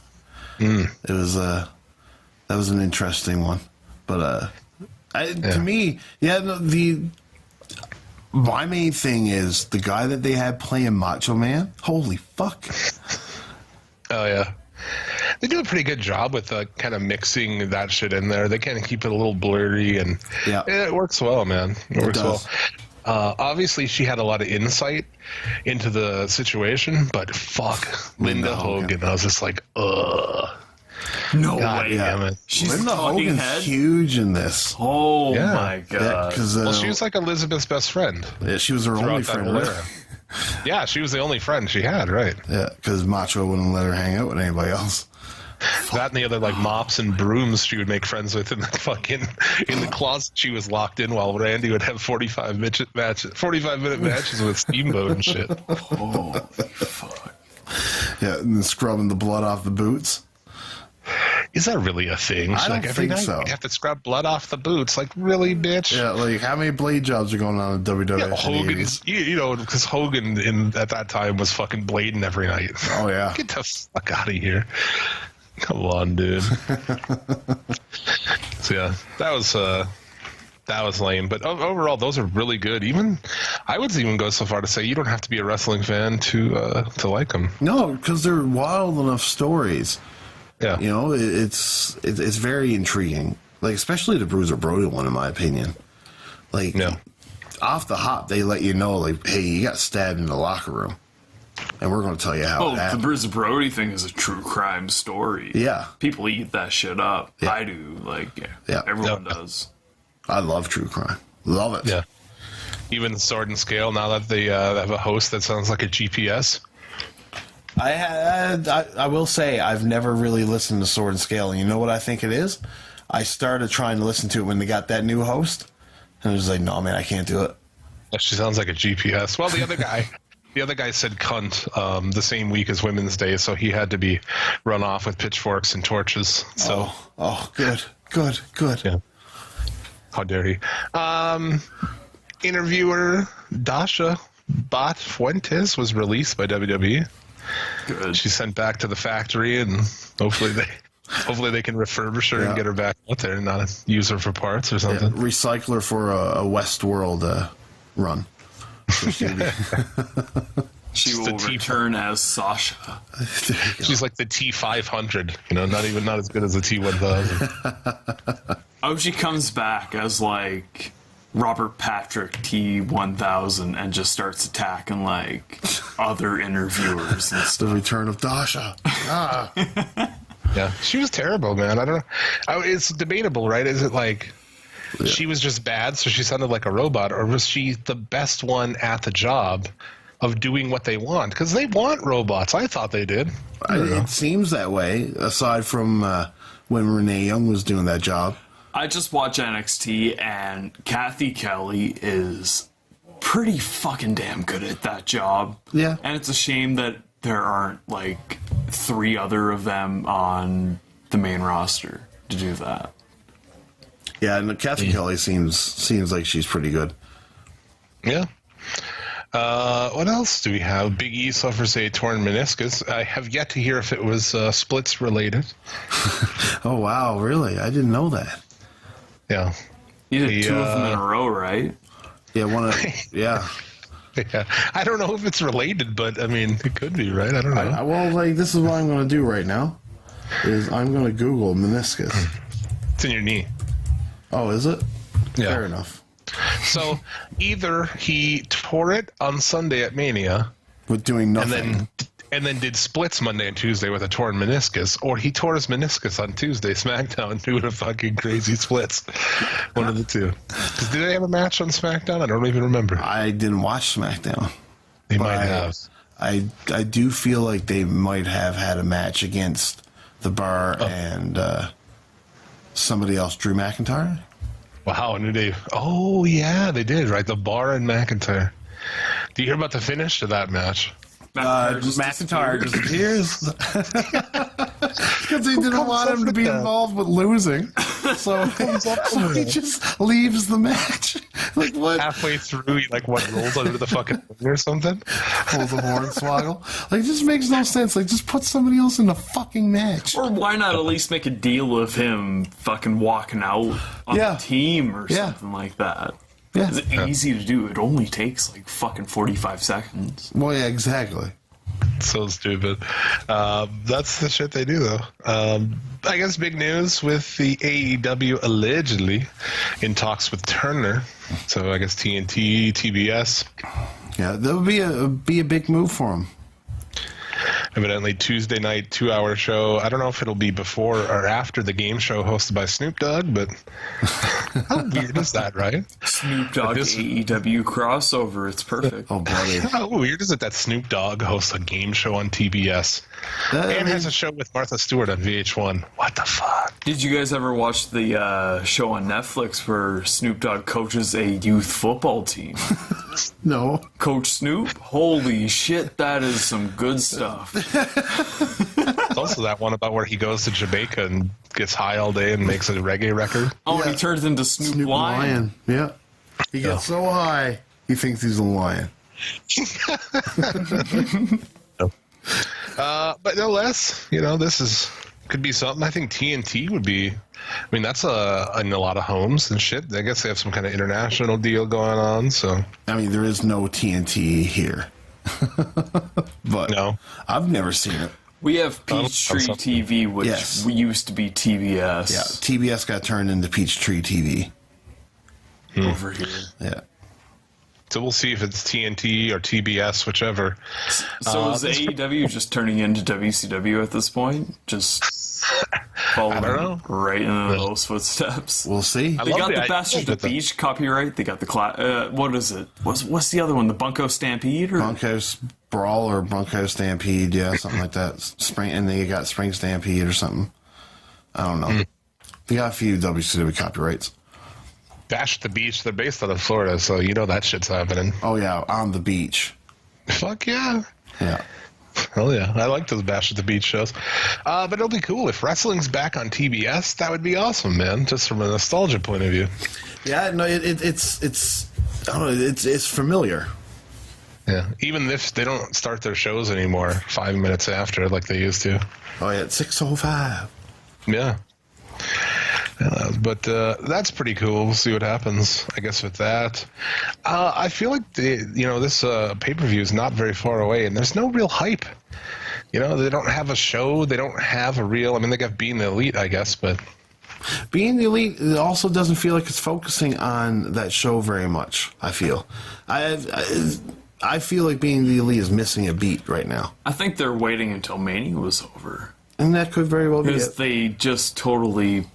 It was that was an interesting one, but to me, my main thing is the guy that they had playing Macho Man. Holy fuck! Oh yeah. They do a pretty good job with kind of mixing that shit in there. They kind of keep it a little blurry, and it works well, man. It works well. Obviously, she had a lot of insight into the situation, but fuck, Linda Hogan. I was just like, ugh. No God way. Damn it. She's Linda Hogan's huge in this. Oh my god. Yeah, she was like Elizabeth's best friend. Yeah, she was her only friend. Right? Yeah, she was the only friend she had, right? Yeah, because Macho wouldn't let her hang out with anybody else. That and the other like mops and brooms she would make friends with in the closet she was locked in while Randy would have 45-minute matches with Steamboat and shit. Holy fuck. Yeah, and scrubbing the blood off the boots. is that really a thing? I don't every think night so. You have to scrub blood off the boots. Like, really, bitch? Yeah, like how many blade jobs are going on in WWE? Yeah, Hogan's, because Hogan at that time was fucking blading every night. Oh yeah, get the fuck out of here! Come on, dude. So yeah, that was lame. But overall, those are really good. Even I would even go so far to say you don't have to be a wrestling fan to like them. No, because they're wild enough stories. Yeah, it's very intriguing. Like especially the Bruiser Brody one, in my opinion. Like off the hop, they let you know, like, hey, you got stabbed in the locker room, and we're going to tell you how. Oh, the Bruiser Brody thing is a true crime story. Yeah, people eat that shit up. Yeah. I do. Everyone does. I love true crime. Love it. Yeah. Even the Sword and Scale. Now that they have a host that sounds like a GPS. I will say I've never really listened to Sword and Scale, and you know what I think it is? I started trying to listen to it when they got that new host, and I was like, no, man, I can't do it. She sounds like a GPS. Well, the other guy said cunt the same week as Women's Day, so he had to be run off with pitchforks and torches. So, good. Yeah. How dare he? Interviewer Dasha Bot Fuentes was released by WWE. Good. She's sent back to the factory, and hopefully they can refurbish her and get her back out there and not use her for parts or something. Yeah, recycle her for a Westworld run. She will return as Sasha. She's like the T500, not as good as the T1000. I hope she comes back as like Robert Patrick T1000 and just starts attacking like other interviewers and stuff. The return of Dasha. Yeah, she was terrible, man. I don't know. It's debatable, right? Is it like she was just bad, so she sounded like a robot, or was she the best one at the job of doing what they want? Because they want robots. I thought they did. It seems that way, aside from when Renee Young was doing that job. I just watch NXT, and Kathy Kelly is pretty fucking damn good at that job. Yeah. And it's a shame that there aren't like 3 other of them on the main roster to do that. Yeah, and Kathy Kelly seems like she's pretty good. Yeah. What else do we have? Big E suffers a torn meniscus. I have yet to hear if it was splits related. Oh, wow, really? I didn't know that. Yeah. You did 2 of them in a row, right? Yeah, yeah. Yeah. I don't know if it's related, but I mean, it could be, right? I don't know. This is what I'm going to do right now. Is I'm going to Google meniscus. It's in your knee. Oh, is it? Yeah. Fair enough. So either he tore it on Sunday at Mania, with doing nothing, and then did splits Monday and Tuesday with a torn meniscus, or he tore his meniscus on Tuesday SmackDown doing a fucking crazy splits. One of the two. Did they have a match on SmackDown? I don't even remember. I didn't watch SmackDown. They might have. I do feel like they might have had a match against The Bar and somebody else, Drew McIntyre. Wow, New Day. Oh, yeah, they did, right? The Bar and McIntyre. Do you hear about the finish to that match? McIntyre disappears. Because they didn't want him to be involved with losing. So he just leaves the match. Like, what? Halfway through, he rolls under the fucking ring or something. Pulls a hornswoggle. Like, it just makes no sense. Like, just put somebody else in the fucking match. Or why not at least make a deal of him fucking walking out on the team or something like that? Yeah. It's easy to do. It only takes fucking 45 seconds. Well, yeah, exactly. So stupid. That's the shit they do, though. I guess big news with the AEW allegedly in talks with Turner. So I guess TNT, TBS. Yeah, that would be a big move for him. Evidently Tuesday night 2-hour show. I don't know if it'll be before or after the game show hosted by Snoop Dogg, but how weird is that, right? Snoop Dogg AEW crossover. It's perfect. Oh, buddy. How weird is it that Snoop Dogg hosts a game show on TBS and has a show with Martha Stewart on VH1? What the fuck? Did you guys ever watch the show on Netflix where Snoop Dogg coaches a youth football team? No. Coach Snoop? Holy shit, that is some good stuff. Also, that one about where he goes to Jamaica and gets high all day and makes a reggae record. Oh, and he turns into Snoop Lion. Yeah. He gets so high, he thinks he's a lion. But no less, this could be something. I think TNT would be. I mean, that's in a lot of homes and shit. I guess they have some kind of international deal going on. So I mean, there is no TNT here, but no, I've never seen it. We have Peachtree TV, which used to be TBS. Yeah, TBS got turned into Peachtree TV over here. Yeah. So we'll see if it's TNT or TBS, whichever. So is AEW just turning into WCW at this point? Just following right into those footsteps. We'll see. They got the Bastards at the Beach copyright. They got the what is it? What's the other one? The Bunko Stampede or Bunko's Brawl or Bunko Stampede? Yeah, something like that. And they got Spring Stampede or something. I don't know. They got a few WCW copyrights. Bash at the Beach. They're based out of Florida, so that shit's happening. Oh yeah, on the beach. Fuck yeah. Yeah. Hell yeah. I like those Bash at the Beach shows. But it'll be cool if wrestling's back on TBS. That would be awesome, man. Just from a nostalgia point of view. Yeah, no, it's I don't know, it's familiar. Yeah. Even if they don't start their shows anymore 5 minutes after like they used to. Oh yeah, it's 6:05. Yeah. But that's pretty cool. We'll see what happens, I guess, with that. I feel like this pay-per-view is not very far away, and there's no real hype. They don't have a show. They don't have a real. I mean, they got Being the Elite, I guess, but Being the Elite also doesn't feel like it's focusing on that show very much. I feel. I feel like Being the Elite is missing a beat right now. I think they're waiting until Mania was over, and that could very well be it. Because they just totally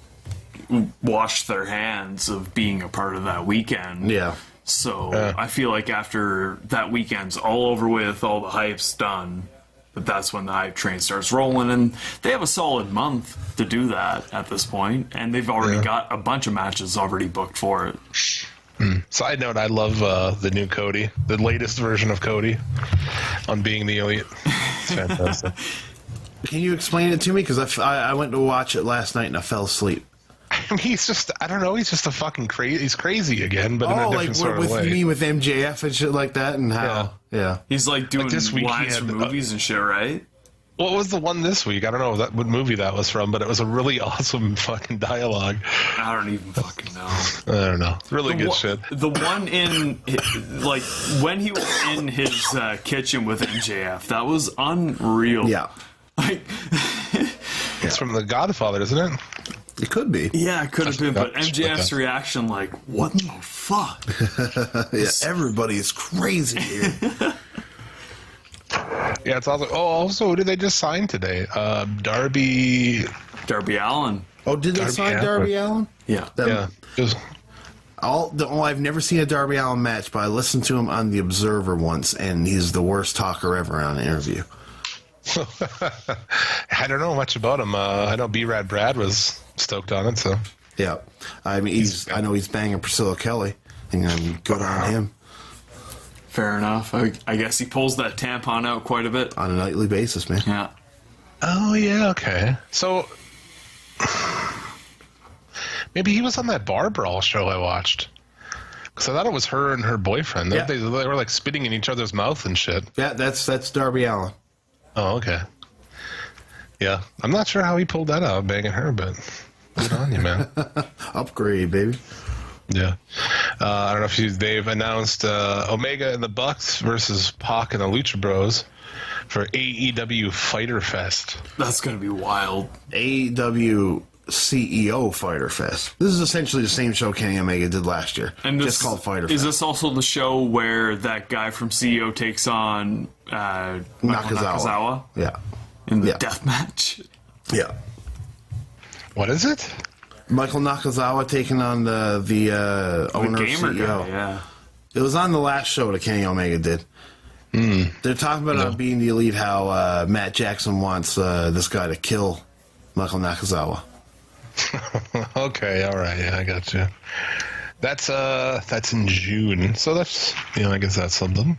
washed their hands of being a part of that weekend. Yeah. So I feel like after that weekend's all over with, all the hype's done, but that's when the hype train starts rolling, and they have a solid month to do that at this point, and they've already got a bunch of matches already booked for it. Side note, I love the new Cody, the latest version of Cody on Being the Elite. It's fantastic. Can you explain it to me? Because I went to watch it last night and I fell asleep. He's just, I don't know, he's just a fucking crazy, he's crazy again, but in a different sort of way. With me, with MJF and shit like that, and how, yeah. He's like doing this week lines from movies and shit, right? What was the one this week? I don't know what movie that was from, but it was a really awesome fucking dialogue. I don't even fucking know. I don't know. Really good shit. The one in, like, when he was in his kitchen with MJF, that was unreal. Yeah. Like, it's from The Godfather, isn't it? It could be. Yeah, it could have been, but MJF's reaction, like, what the fuck? Yeah, everybody is crazy here. Yeah, it's also. Oh, also, who did they just sign today? Darby Allin. Oh, did they sign Darby Allin? Yeah. I've never seen a Darby Allin match, but I listened to him on The Observer once, and he's the worst talker ever on an interview. I don't know much about him. I know B-Rad Brad was stoked on it, so. Yeah. I mean, I know he's banging Priscilla Kelly, and I'm good on him. Fair enough. I guess he pulls that tampon out quite a bit. On a nightly basis, man. Yeah. Oh, yeah, okay. So, maybe he was on that bar brawl show I watched. Because I thought it was her and her boyfriend. Yeah. They were like spitting in each other's mouth and shit. Yeah, that's Darby Allin. Oh, okay. Yeah. I'm not sure how he pulled that out, banging her, but good on you, man. Upgrade, baby. Yeah. I don't know if they've announced Omega and the Bucks versus Pac and the Lucha Bros for AEW Fighter Fest. That's going to be wild. AEW CEO Fighter Fest. This is essentially the same show Kenny Omega did last year. And just called Fighter Fest. Is this also the show where that guy from CEO takes on Nakazawa? Yeah. In the death match? Yeah. What is it? Michael Nakazawa taking on the owner gamer CEO. Guy, yeah. It was on the last show that Kenny Omega did. They're talking about Being the Elite, how Matt Jackson wants this guy to kill Michael Nakazawa. Okay, all right, yeah, I got you. That's in June, so that's I guess that's something.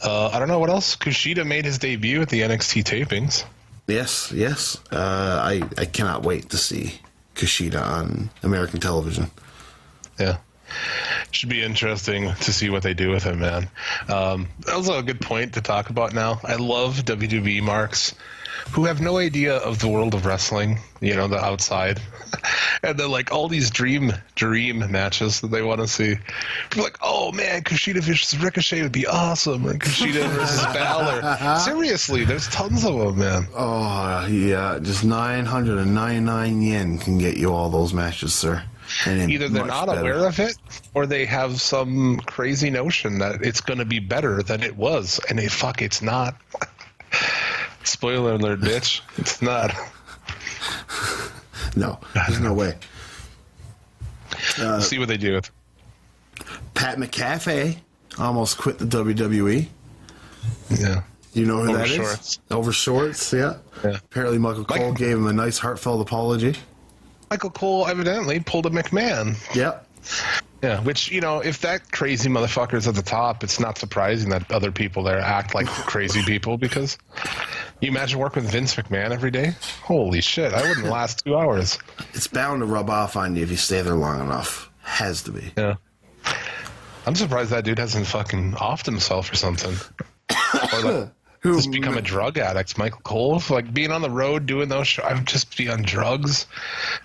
I don't know what else. Kushida made his debut at the NXT tapings. Yes. I cannot wait to see Kushida on American television. Yeah. Should be interesting to see what they do with him, man. Also a good point to talk about now. I love WWE marks who have no idea of the world of wrestling, the outside. And then, like, all these dream matches that they want to see. They're like, oh, man, Kushida versus Ricochet would be awesome. And Kushida versus Balor. Seriously, there's tons of them, man. Oh, yeah. Just 999 yen can get you all those matches, sir. And either they're not aware of it, or they have some crazy notion that it's going to be better than it was. And it's not. Spoiler alert, bitch. It's not. No, there's no way. See what they do with Pat McAfee almost quit the WWE. Yeah. You know who Over that shorts. is? Over shorts, yeah. Apparently Michael Cole gave him a nice heartfelt apology. Michael Cole evidently pulled a McMahon. Yep. Yeah, which, if that crazy motherfucker's at the top, it's not surprising that other people there act like crazy people, because you imagine working with Vince McMahon every day? Holy shit, I wouldn't last 2 hours. It's bound to rub off on you if you stay there long enough. Has to be. Yeah. I'm surprised that dude hasn't fucking offed himself or something. Or just become a drug addict. Michael Cole, like being on the road doing those shows, I would just be on drugs.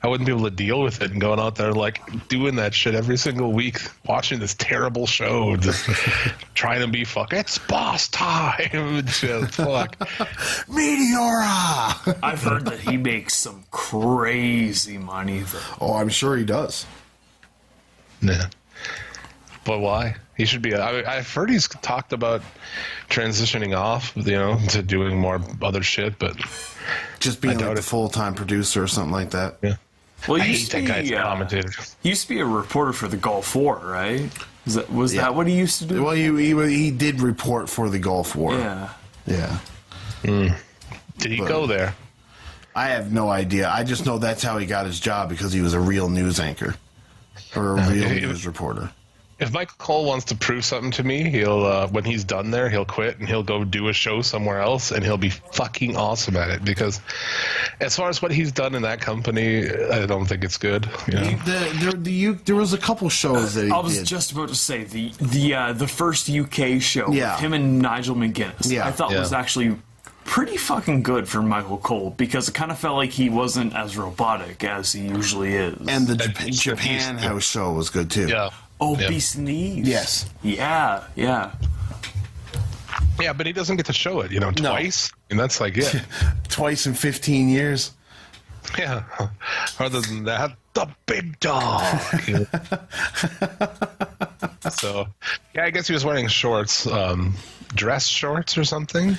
I wouldn't be able to deal with it and going out there like doing that shit every single week, watching this terrible show, just trying to be it's boss time and shit. Fuck. Meteora! I've heard that he makes some crazy money, though. Oh, I'm sure he does. Yeah. But why? He should be. I've heard he's talked about transitioning off, to doing more other shit, but just being like a full-time producer or something like that. Yeah. Well, I hate that guy's commentator. He used to be a reporter for the Gulf War, right? Was that what he used to do? Well, he did report for the Gulf War. Yeah. Yeah. Did he go there? I have no idea. I just know that's how he got his job, because he was a real news anchor or a real news reporter. If Michael Cole wants to prove something to me, he'll when he's done there, he'll quit and he'll go do a show somewhere else, and he'll be fucking awesome at it. Because as far as what he's done in that company, I don't think it's good. There was a couple shows that he I was did. just about to say the first UK show, Yeah. him and Nigel McGuinness. Yeah. I thought was actually pretty fucking good for Michael Cole, because it kind of felt like he wasn't as robotic as he usually is. And the Japan House show was good too. Yeah. Oh, Beast in the East. Yes. Yeah. Yeah, but he doesn't get to show it, twice. And that's like it. Twice in 15 years. Yeah. Other than that, the big dog. So, yeah, I guess he was wearing shorts, dress shorts or something.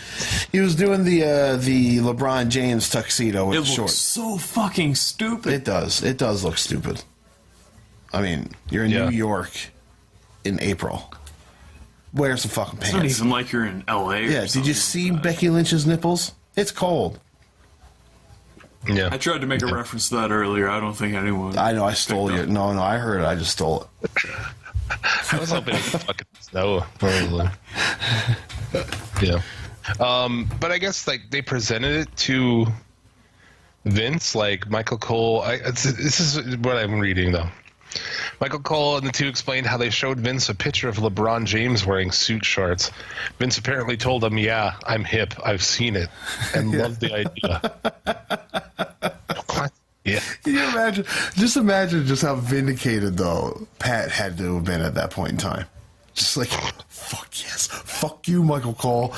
He was doing the LeBron James tuxedo with It looks shorts. so fucking stupid. It does. It does look stupid. I mean, you're in New York in April. Wear some fucking pants. It's not even like you're in LA. Yeah, did you see Becky Lynch's nipples? It's cold. Yeah. I tried to make a reference to that earlier. I don't think anyone. I know, I stole it. No, I heard it. I just stole it. I was hoping it would fucking snow. Probably. Yeah. But I guess, they presented it to Vince, like Michael Cole. This is what I'm reading, though. Michael Cole and the two explained how they showed Vince a picture of LeBron James wearing suit shorts. Vince apparently told him, "Yeah, I'm hip. I've seen it," and loved the idea. What? Yeah. Can you imagine? Just imagine just how vindicated, though, Pat had to have been at that point in time. Just like, fuck yes. Fuck you, Michael Cole.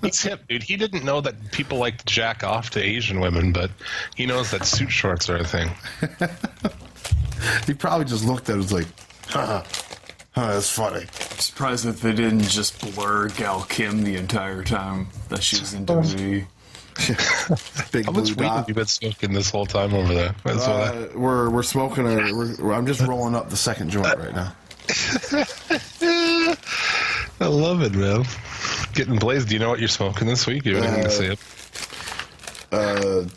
He's hip, dude. He didn't know that people like to jack off to Asian women, but he knows that suit shorts are a thing. He probably just looked at it and was like, that's funny. I'm surprised that they didn't just blur Gal Kim the entire time that she was in WWE. Big How blue much weed dot. have you been smoking this whole time over there? We're smoking I'm just rolling up the second joint right now. I love it, man. Getting blazed. Do you know what you're smoking this week? You didn't say it.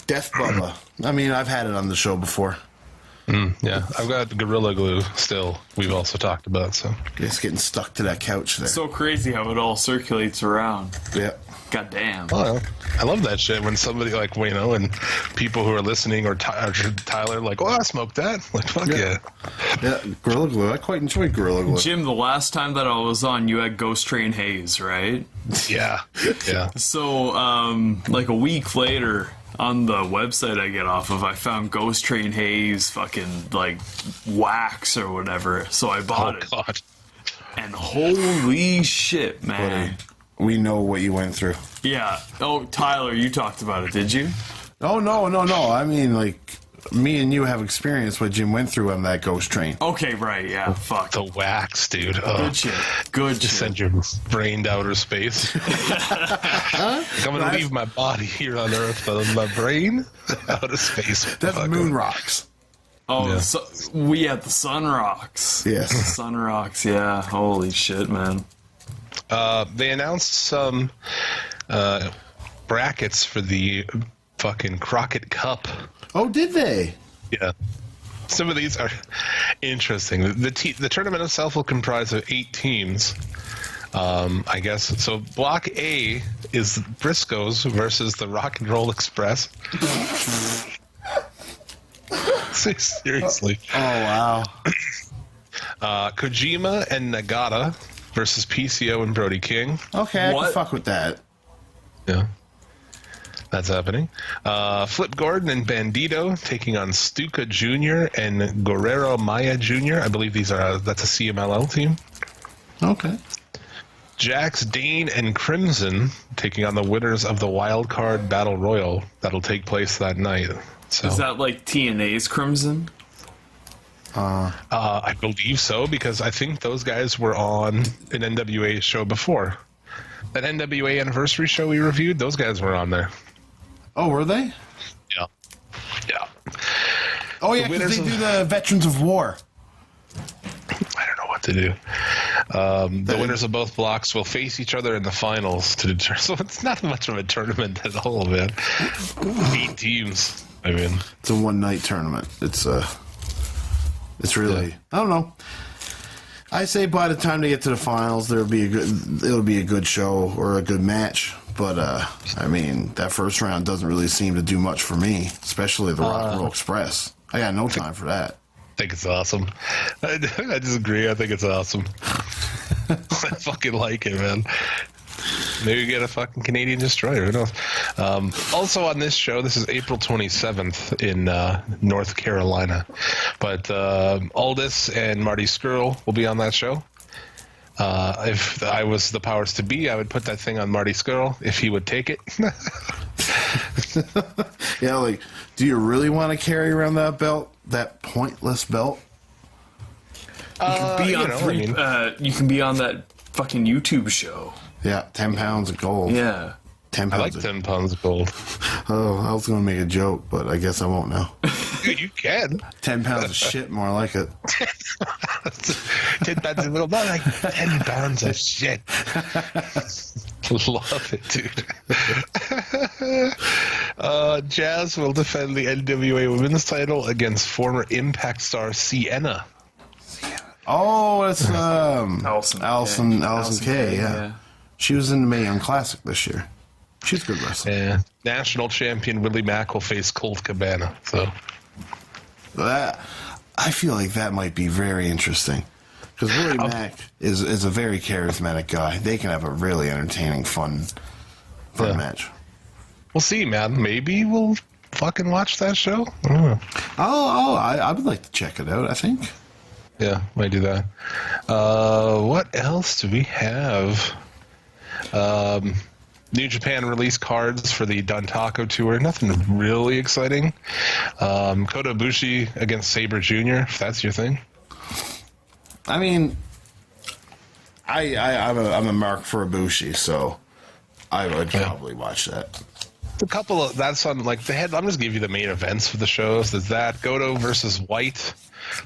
Death Bubba. I mean, I've had it on the show before. Yeah, I've got Gorilla Glue still. We've also talked about, so. It's getting stuck to that couch there. So crazy how it all circulates around. Yeah. God damn. Oh, I love that shit when somebody like, and people who are listening or Tyler like, I smoked that. Like, fuck yeah. Yeah, Gorilla Glue. I quite enjoyed Gorilla Glue. Jim, the last time that I was on, you had Ghost Train Haze, right? Yeah. Yeah. So, like a week later, on the website I get off of, I found Ghost Train Haze fucking, like, wax or whatever. So I bought it. God. And holy shit, man. Buddy, we know what you went through. Yeah. Oh, Tyler, you talked about it, did you? Oh, no. I mean, like, me and you have experienced what Jim went through on that Ghost Train. Okay, right, yeah. Fuck. The wax, dude. Good shit. Good shit. Send your brain to outer space. I'm going to leave my body here on Earth, but my brain out of space. That's moon rocks. Oh, yeah. So we had the Sun Rocks. Yes. The Sun Rocks, yeah. Holy shit, man. They announced some brackets for the fucking Crockett Cup. Oh, did they? Yeah. Some of these are interesting. The tournament itself will comprise of 8 teams. I guess. So Block A is Briscoes versus the Rock and Roll Express. Seriously. Oh, wow. Kojima and Nagata versus PCO and Brody King. Okay, I can fuck with that. Yeah. That's happening. Flip Gordon and Bandito taking on Stuka Jr. and Guerrero Maya Jr. I believe that's a CMLL team. Okay. Jax, Dane, and Crimson taking on the winners of the Wild Card Battle Royal that'll take place that night. So, is that like TNA's Crimson? I believe so, because I think those guys were on an NWA show before. That NWA anniversary show we reviewed, those guys were on there. Oh, were they? Yeah. Yeah. Oh, yeah, because they do the Veterans of War. I don't know what to do. The winners of both blocks will face each other in the finals to determine. So it's not much of a tournament at all, man. 8 teams. I mean, it's a one-night tournament. It's really, I don't know. I say by the time they get to the finals, it'll be a good show or a good match. But I mean, that first round doesn't really seem to do much for me, especially the Rock and Roll Express. I got no time for that. I think it's awesome. I disagree. I think it's awesome. I fucking like it, man. Maybe we get a fucking Canadian destroyer. Who knows? Also on this show, this is April 27th in North Carolina. But Aldous and Marty Skrull will be on that show. If I was the powers to be, I would put that thing on Marty Skrull if he would take it. Yeah, like, do you really want to carry around that belt? That pointless belt? You can be on you can be on that fucking YouTube show. Yeah, 10 pounds of gold. Yeah. 10 I pounds like 10 pounds of gold. Oh, I was going to make a joke, but I guess I won't now. Dude, you can. 10 pounds of shit, more like it. 10 pounds of gold, not like 10 pounds of shit. Love it, dude. Jazz will defend the NWA Women's title against former Impact star Sienna. Oh, that's Allison K. Yeah. Yeah. She was in the Mae Young Classic this year. She's a good wrestler. And national champion Willie Mack will face Colt Cabana. So that, I feel like that might be very interesting. Because Willie Mack is a very charismatic guy. They can have a really entertaining, fun match. We'll see, man. Maybe we'll fucking watch that show. I don't know. I would like to check it out, I think. Yeah, might do that. What else do we have? New Japan released cards for the Dontaku tour. Nothing really exciting. Kota Ibushi against Sabre Jr., if that's your thing. I mean, I'm a mark for Ibushi, so I would probably watch that. A couple of that's on like the head. I'm just give you the main events for the shows. There's that Goto versus White,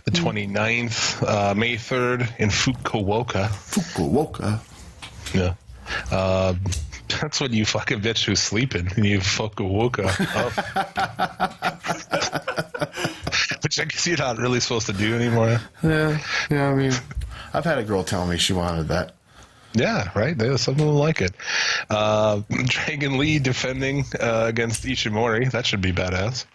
the 29th, May 3rd in Fukuoka. Yeah. That's when you fucking bitch who's sleeping and you Fukuoka up. Which I guess you're not really supposed to do anymore. Yeah, I mean, I've had a girl tell me she wanted that. Yeah, right. There's some will like it. Dragon Lee defending against Ishimori. That should be badass.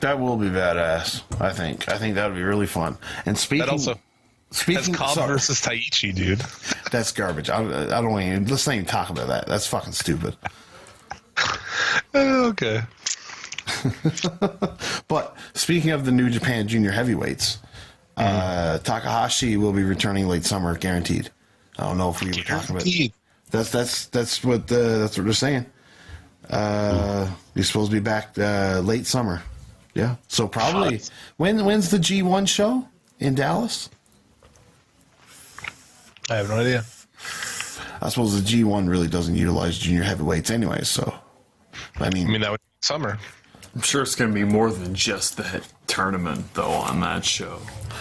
That will be badass. I think that would be really fun. And speaking, that's Cobb versus Taichi, dude. That's garbage. I don't even. Let's not even talk about that. That's fucking stupid. Okay. But speaking of the New Japan Junior Heavyweights, Takahashi will be returning late summer, guaranteed. I don't know if we were talking about it. That's what they're saying. He's supposed to be back late summer. Yeah. So probably when's the G1 show in Dallas? I have no idea. I suppose the G1 really doesn't utilize junior heavyweights anyway. So I mean that would be summer. I'm sure it's going to be more than just the tournament, though, on that show.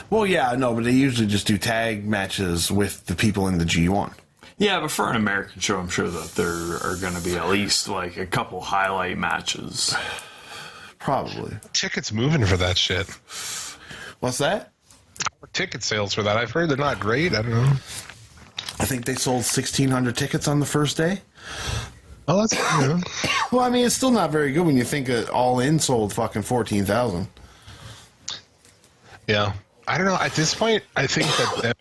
Well, yeah, no, but they usually just do tag matches with the people in the G1. Yeah, but for an American show, I'm sure that there are going to be at least like a couple highlight matches. Probably. Tickets moving for that shit. What's that? Ticket sales for that. I've heard they're not great. I don't know. I think they sold 1,600 tickets on the first day. Oh, that's good. Well, I mean, it's still not very good when you think that All In sold fucking 14,000. Yeah. I don't know. At this point, I think that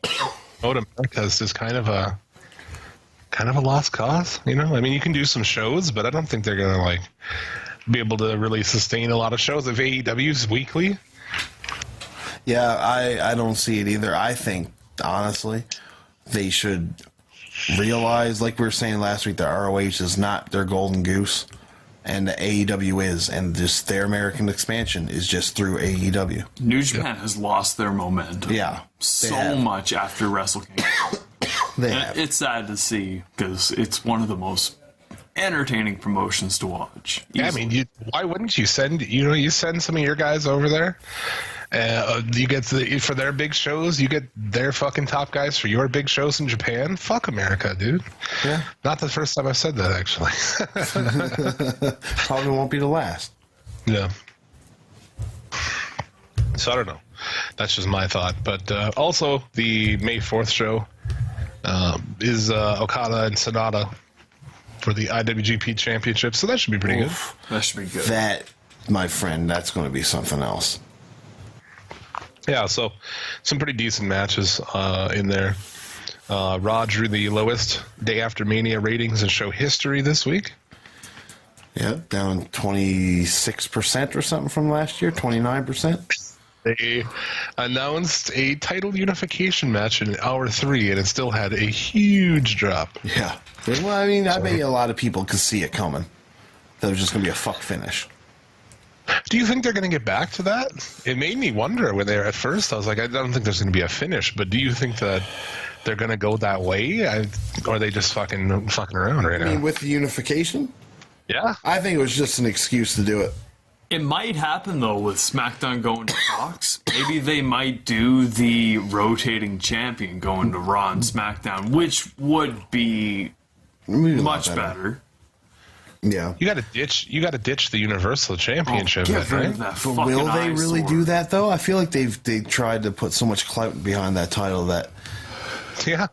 America is just kind of a lost cause. You know, I mean, you can do some shows, but I don't think they're gonna like be able to really sustain a lot of shows. If AEW's weekly, yeah, I don't see it either. I think honestly, they should realize, like we were saying last week, that ROH is not their golden goose, and the AEW is, and just their American expansion is just through AEW. New Japan has lost their momentum. Yeah, so much after Wrestle Kingdom. It's sad to see because it's one of the most entertaining promotions to watch. Yeah, I mean, why wouldn't you send some of your guys over there? You get for their big shows, you get their fucking top guys for your big shows in Japan. Fuck America, dude. Yeah. Not the first time I've said that, actually. Probably won't be the last. Yeah. So I don't know. That's just my thought. But also, the May 4th show is Okada and Sonata for the IWGP Championship. So that should be pretty good. That should be good. That, my friend, that's going to be something else. Yeah, so some pretty decent matches in there. Raw drew the lowest Day After Mania ratings in show history this week. Yeah, down 26% or something from last year, 29%. They announced a title unification match in hour 3, and it still had a huge drop. Yeah. Well, I mean, I bet a lot of people could see it coming. That was just going to be a fuck finish. Do you think they're going to get back to that? It made me wonder when they were at first. I was like, I don't think there's going to be a finish, but do you think that they're going to go that way? Or are they just fucking around right now? I mean, with the unification? Yeah. I think it was just an excuse to do it. It might happen, though, with SmackDown going to Fox. Maybe they might do the rotating champion going to Raw and SmackDown, which would be much better. Yeah, you got to ditch the Universal Championship. Right? But will they really do that though? I feel like they tried to put so much clout behind that title that. Yeah,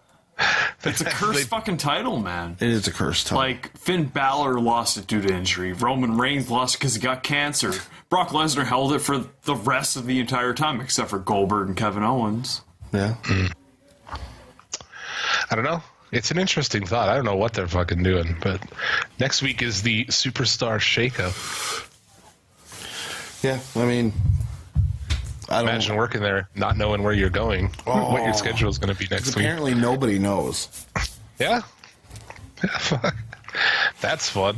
it's a cursed fucking title, man. It is a cursed title. Like Finn Balor lost it due to injury. Roman Reigns lost it because he got cancer. Brock Lesnar held it for the rest of the entire time, except for Goldberg and Kevin Owens. Yeah. I don't know. It's an interesting thought. I don't know what they're fucking doing, but next week is the Superstar Shakeup. Yeah, I mean, imagine working there, not knowing where you're going, what your schedule is going to be next week. Apparently, nobody knows. Yeah, that's fun.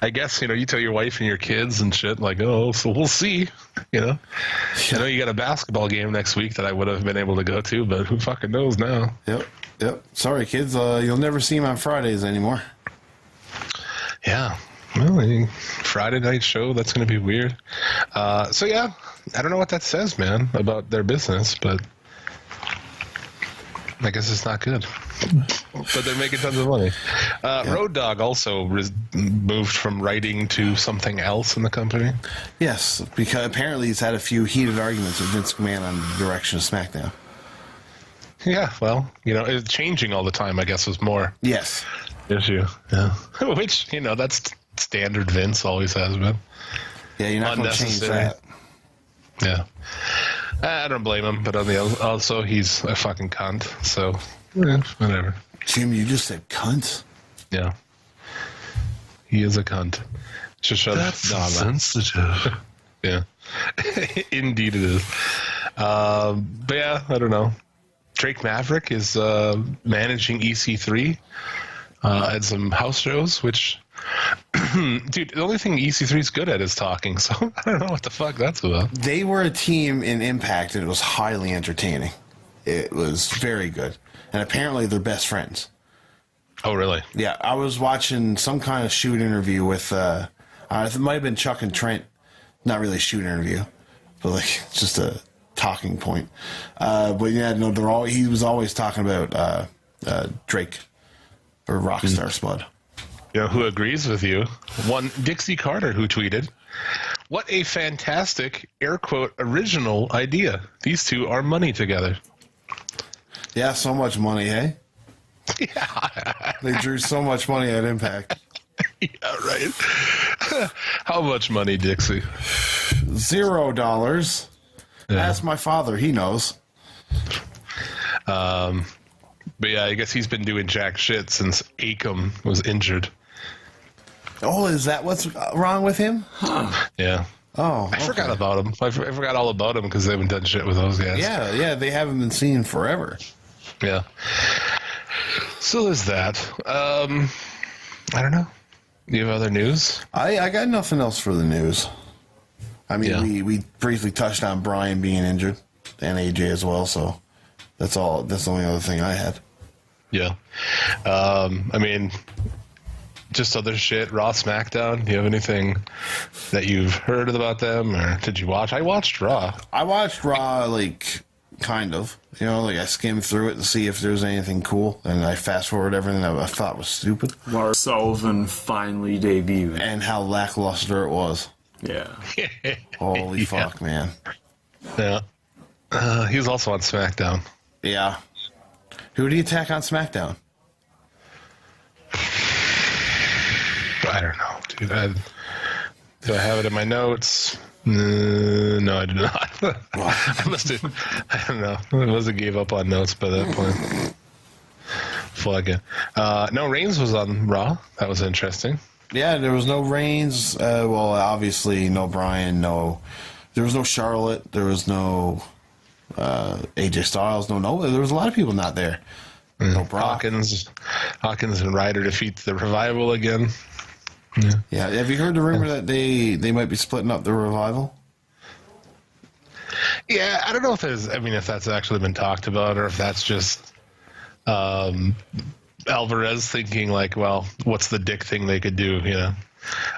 I guess you tell your wife and your kids and shit like, oh, so we'll see. I know you got a basketball game next week that I would have been able to go to, but who fucking knows now? Yep. Sorry, kids. You'll never see him on Fridays anymore. Yeah. Well, Friday night show, that's going to be weird. So, yeah, I don't know what that says, man, about their business, but I guess it's not good. But they're making tons of money. Road Dogg also moved from writing to something else in the company. Yes, because apparently he's had a few heated arguments with Vince McMahon on the direction of SmackDown. Yeah, well, it's changing all the time, I guess, was more. Yes. Issue. Yeah. Which, that's standard Vince, always has been. Yeah, you're not going to change that. Yeah. I don't blame him, but also he's a fucking cunt, so whatever. Jim, you just said cunt? Yeah. He is a cunt. That's sensitive. Yeah. Indeed it is. But yeah, I don't know. Drake Maverick is managing EC3 at some house shows, which... Dude, the only thing EC3 is good at is talking, so I don't know what the fuck that's about. They were a team in Impact, and it was highly entertaining. It was very good. And apparently they're best friends. Oh, really? Yeah, I was watching some kind of shoot interview with, it might have been Chuck and Trent. Not really a shoot interview, but like just a talking point. But yeah, no, he was always talking about Drake or Rockstar Spud. Who agrees with you? One Dixie Carter, who tweeted, "What a fantastic, air quote, original idea. These two are money together." Yeah, so much money, hey? Yeah. They drew so much money at Impact. Yeah, right. How much money, Dixie? $0. Yeah. Ask my father. He knows. But yeah, I guess he's been doing jack shit since Akam was injured. Oh, is that what's wrong with him? Yeah. Oh, I forgot about him. I forgot all about him because they haven't done shit with those guys. Yeah, they haven't been seen forever. Yeah. So there's that. I don't know. Do you have other news? I got nothing else for the news. I mean, we briefly touched on Brian being injured and AJ as well, so that's all. That's the only other thing I had. Yeah. I mean, just other shit. Raw, SmackDown. Do you have anything that you've heard about them, or did you watch? I watched Raw. I watched Raw, like, kind of. I skimmed through it to see if there was anything cool, and I fast forward everything that I thought was stupid. Lars Sullivan finally debuted. And how lackluster it was. Yeah. Holy fuck, man. Yeah. He was also on SmackDown. Yeah. Who do you attack on SmackDown? I don't know, dude. Do I have it in my notes? No, I do not. I must have. I don't know. I must have gave up on notes by that point. Fuck it. No, Reigns was on Raw. That was interesting. Yeah, there was no Reigns. Well, obviously, no Bryan. No, there was no Charlotte. There was no AJ Styles. No. There was a lot of people not there. No Brock. Hawkins and Ryder defeat the Revival again. Yeah. Have you heard the rumor that they might be splitting up the Revival? Yeah, I don't know if if that's actually been talked about, or if that's just Alvarez thinking like, well, what's the dick thing they could do? I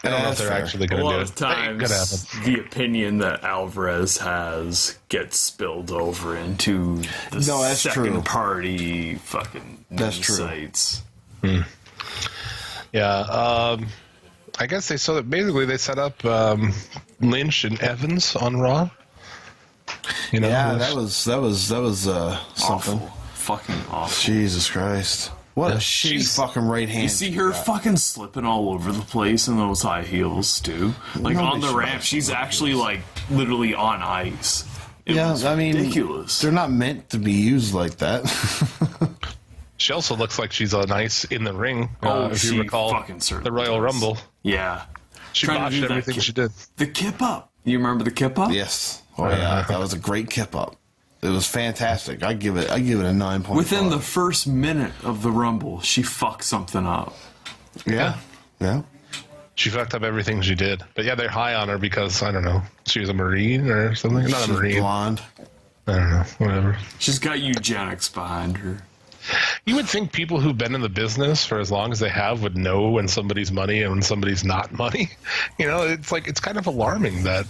don't know if they're actually going to do it. A lot of times, the opinion that Alvarez has gets spilled over into the second party fucking sites. Yeah. I guess they set up Lynch and Evans on Raw. That was something. Awful. Fucking awful. Jesus Christ. What a shitty fucking right hand. You see her fucking slipping all over the place in those high heels, too. Like, on the ramp, she's actually, like, literally on ice. It was ridiculous. They're not meant to be used like that. She also looks like she's on ice in the ring, if you recall the Royal Rumble. Yeah. She botched everything she did. The kip up. You remember the kip up? Yes. Oh, yeah. That was a great kip up. It was fantastic. I give it a 9.5. Within the first minute of the Rumble, she fucked something up. Yeah. She fucked up everything she did. But yeah, they're high on her because, I don't know, she was a Marine or something? Not a Marine. Blonde. I don't know. Whatever. She's got eugenics behind her. You would think people who've been in the business for as long as they have would know when somebody's money and when somebody's not money. It's like, it's kind of alarming that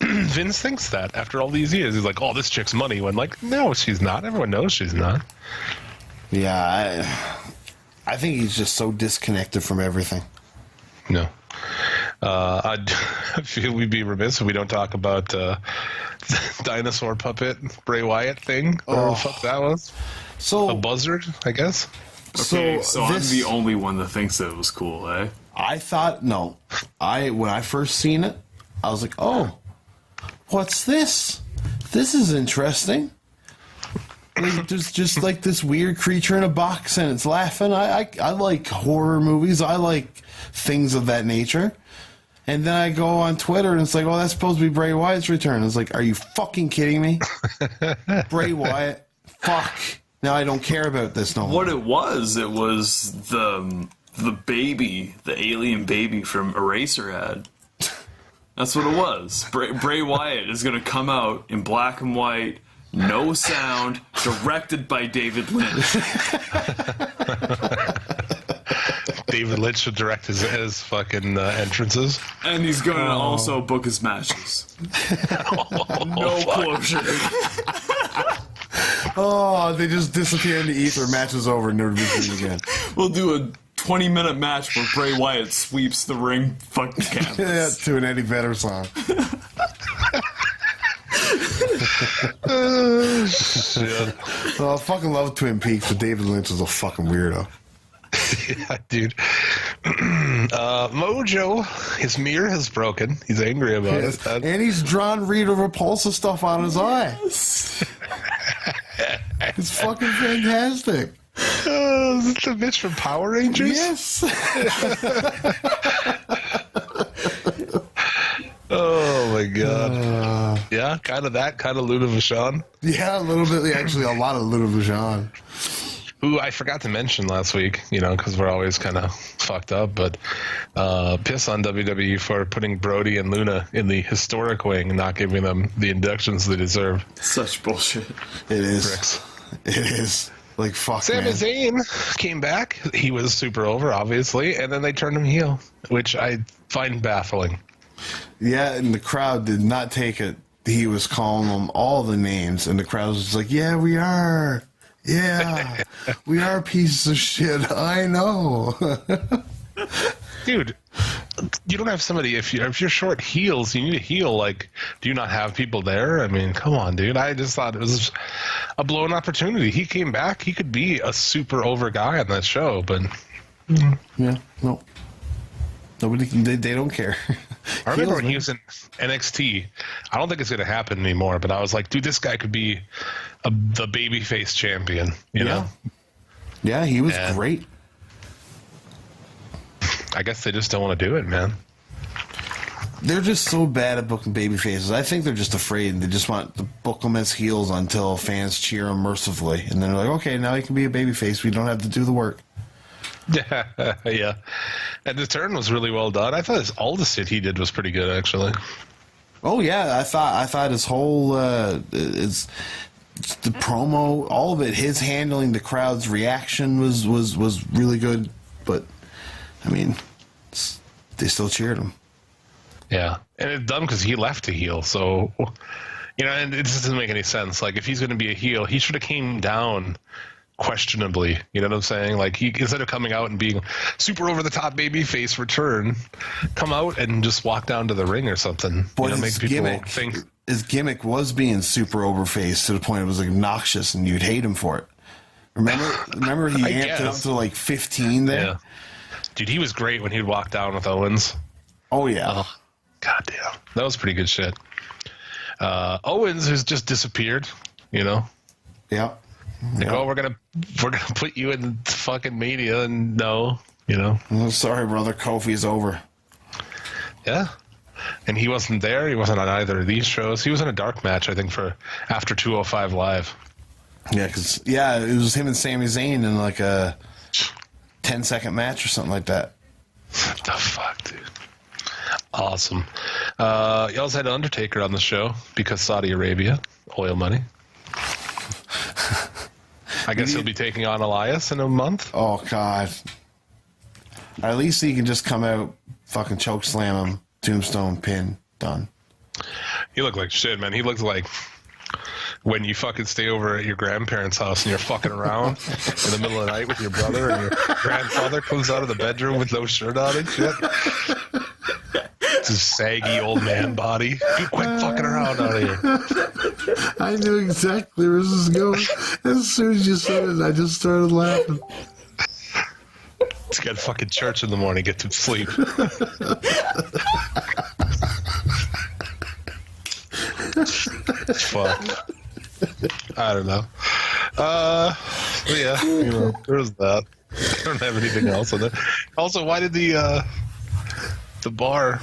Vince thinks that after all these years. He's like, oh, this chick's money. When, like, no, she's not. Everyone knows she's not. Yeah, I think he's just so disconnected from everything. No. I feel we'd be remiss if we don't talk about dinosaur puppet Bray Wyatt thing. Whatever the fuck that was. So a buzzard, I guess. Okay, so I'm the only one that thinks that it was cool, eh? I thought when I first seen it, I was like, oh, what's this? This is interesting. Like, there's just like this weird creature in a box and it's laughing. I like horror movies. I like things of that nature. And then I go on Twitter and it's like, oh, that's supposed to be Bray Wyatt's return. It's like, are you fucking kidding me? Bray Wyatt? Fuck. Now I don't care about this no more. What it was the baby, the alien baby from Eraserhead. That's what it was. Bray Wyatt is going to come out in black and white, no sound, directed by David Lynch. David Lynch should direct his fucking entrances. And he's going to also book his matches. No closure. Oh, they just disappear in the ether, match is over, and never be seen again. We'll do a 20-minute match where Bray Wyatt sweeps the ring fucking canvas. Yeah, to an Eddie Vedder song. I fucking love Twin Peaks, but David Lynch is a fucking weirdo. Yeah, dude. Mojo, his mirror has broken. He's angry about it. And he's drawn Rita Repulsa stuff on his eye. It's fucking fantastic. Is it the bitch from Power Rangers? Yes. Oh my god. Yeah, kind of that, kind of Luna Vachon. Yeah, a little bit. Actually, a lot of Luna Vachon. Who I forgot to mention last week, because we're always kind of fucked up, but piss on WWE for putting Brody and Luna in the historic wing and not giving them the inductions they deserve. Such bullshit. It is. Bricks. It is. Like, fuck, Sami Zayn came back. He was super over, obviously, and then they turned him heel, which I find baffling. Yeah, and the crowd did not take it. He was calling them all the names, and the crowd was just like, yeah, we are. Yeah, we are pieces of shit. I know. Dude, you don't have somebody, if you're short heels, you need a heel. Like, do you not have people there? I mean, come on, dude. I just thought it was a blown opportunity. He came back. He could be a super over guy on that show, but... Yeah, no. Nobody, they don't care. I remember when he was in NXT. I don't think it's going to happen anymore, but I was like, dude, this guy could be the babyface champion, you know? Yeah, he was great. I guess they just don't want to do it, man. They're just so bad at booking baby faces. I think they're just afraid. They just want to book them as heels until fans cheer them mercifully. And then they're like, okay, now he can be a baby face. We don't have to do the work. Yeah. And the turn was really well done. I thought all the shit he did was pretty good, actually. Oh, yeah. I thought his whole... the promo, all of it, his handling the crowd's reaction was really good. But, I mean, they still cheered him. Yeah. And it's dumb because he left to heel, so... and it just doesn't make any sense. Like, if he's going to be a heel, he should have came down questionably. You know what I'm saying? Like, he, instead of coming out and being super over-the-top babyface return, come out and just walk down to the ring or something. Boy, make people think... His gimmick was being super overfaced to the point it was obnoxious and you'd hate him for it. Remember he amped it up to like 15 there? Yeah. Dude, he was great when he'd walk down with Owens. Oh, yeah. Oh, goddamn. That was pretty good shit. Owens has just disappeared, Yeah. Like, oh, we're gonna put you in fucking Mania, and no, Oh, sorry, brother. Kofi's over. Yeah. And he wasn't there. He wasn't on either of these shows. He was in a dark match, I think, for after 205 Live. Yeah, because it was him and Sami Zayn in like a 10-second match or something like that. What the fuck, dude? Awesome. You also had Undertaker on the show because Saudi Arabia, oil money. I guess he'll be taking on Elias in a month. Oh, God. Or at least he can just come out, fucking choke slam him, tombstone, pin, done. He looked like shit, man. He looked like when you fucking stay over at your grandparents' house and you're fucking around in the middle of the night with your brother and your grandfather comes out of the bedroom with no shirt on and shit. It's a saggy old man body. Dude, quit fucking around out here. I knew exactly where this is going. As soon as you said it, I just started laughing. It's got fucking church in the morning. Get to sleep. Fuck. I don't know. Yeah, there's that. I don't have anything else on it. Also, why did the bar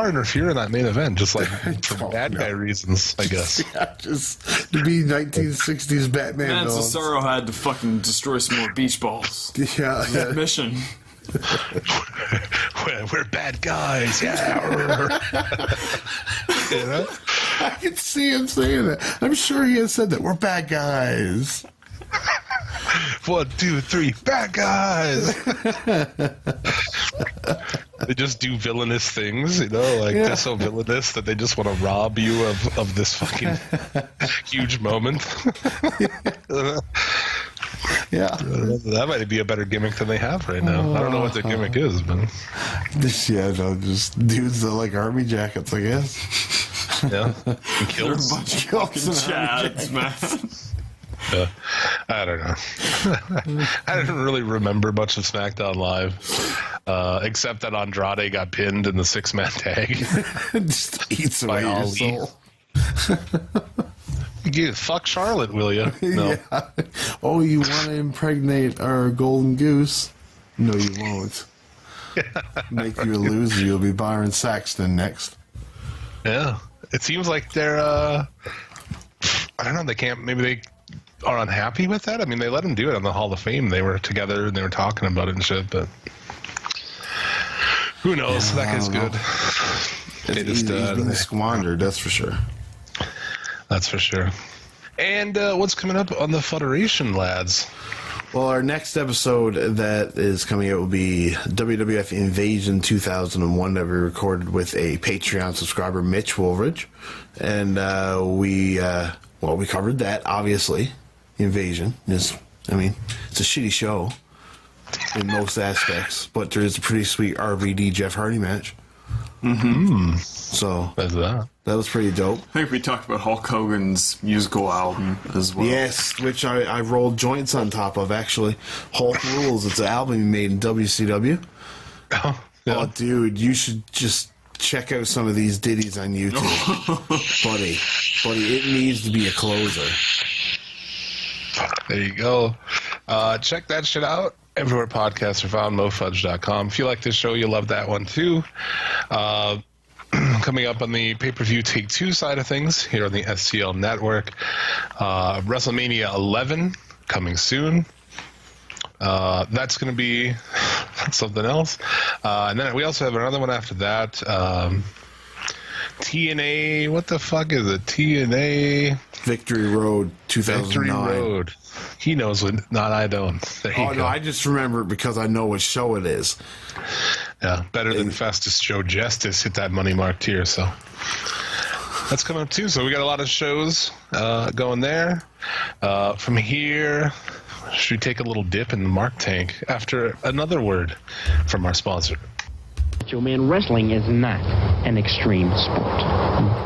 interfere in that main event? Just like for bad guy reasons, I guess. Yeah, just to be 1960s Batman. Man, Cesaro had to fucking destroy some more beach balls. Yeah. Mission. We're bad guys, yeah. You know? I can see him saying that. I'm sure he has said that. We're bad guys. 1, 2, 3, bad guys. They just do villainous things, like they're so villainous that they just want to rob you of this fucking huge moment. Yeah. That might be a better gimmick than they have right now. I don't know what their gimmick is, but just dudes that like army jackets, I guess. Yeah. And kills. They're a bunch of fucking chads, man. I don't know. I didn't really remember much of SmackDown Live, except that Andrade got pinned in the 6-man tag. Just eats away your soul. Fuck Charlotte, will you? No. Yeah. Oh, you want to impregnate our golden goose? No, you won't. Make you a loser. You'll be Byron Saxton next. Yeah. It seems like they're, I don't know, maybe they are unhappy with that. I mean, they let him do it on the Hall of Fame. They were together and they were talking about it and shit, but who knows? That guy's good. He's being squandered, that's for sure. That's for sure. And what's coming up on the Federation, lads? Well, our next episode that is coming out will be WWF Invasion 2001 that we recorded with a Patreon subscriber, Mitch Woolridge. And we covered that, obviously. Invasion is, it's a shitty show in most aspects, but there is a pretty sweet RVD Jeff Hardy match. Mm-hmm. So that was pretty dope. I think we talked about Hulk Hogan's musical album as well. Yes, which I rolled joints on top of, actually. Hulk Rules. It's an album he made in WCW. Oh, yeah. Oh, dude, you should just check out some of these ditties on YouTube. Buddy, it needs to be a closer. There you go. Check that shit out. Everywhere podcasts are found, mofudge.com. If you like this show, you'll love that one too. Coming up on the pay-per-view Take 2 side of things here on the SCL Network. WrestleMania 11 coming soon. That's going to be something else. And then we also have another one after that. TNA, what the fuck is it? TNA Victory Road 2009. Victory Road. He knows what, not I don't. No, I just remember it because I know what show it is. Yeah, better than Festus Joe Justice hit that money mark tier, so that's coming up too. So we got a lot of shows going there. From here, should we take a little dip in the Mark Tank after another word from our sponsor? Joe, man, wrestling is not an extreme sport.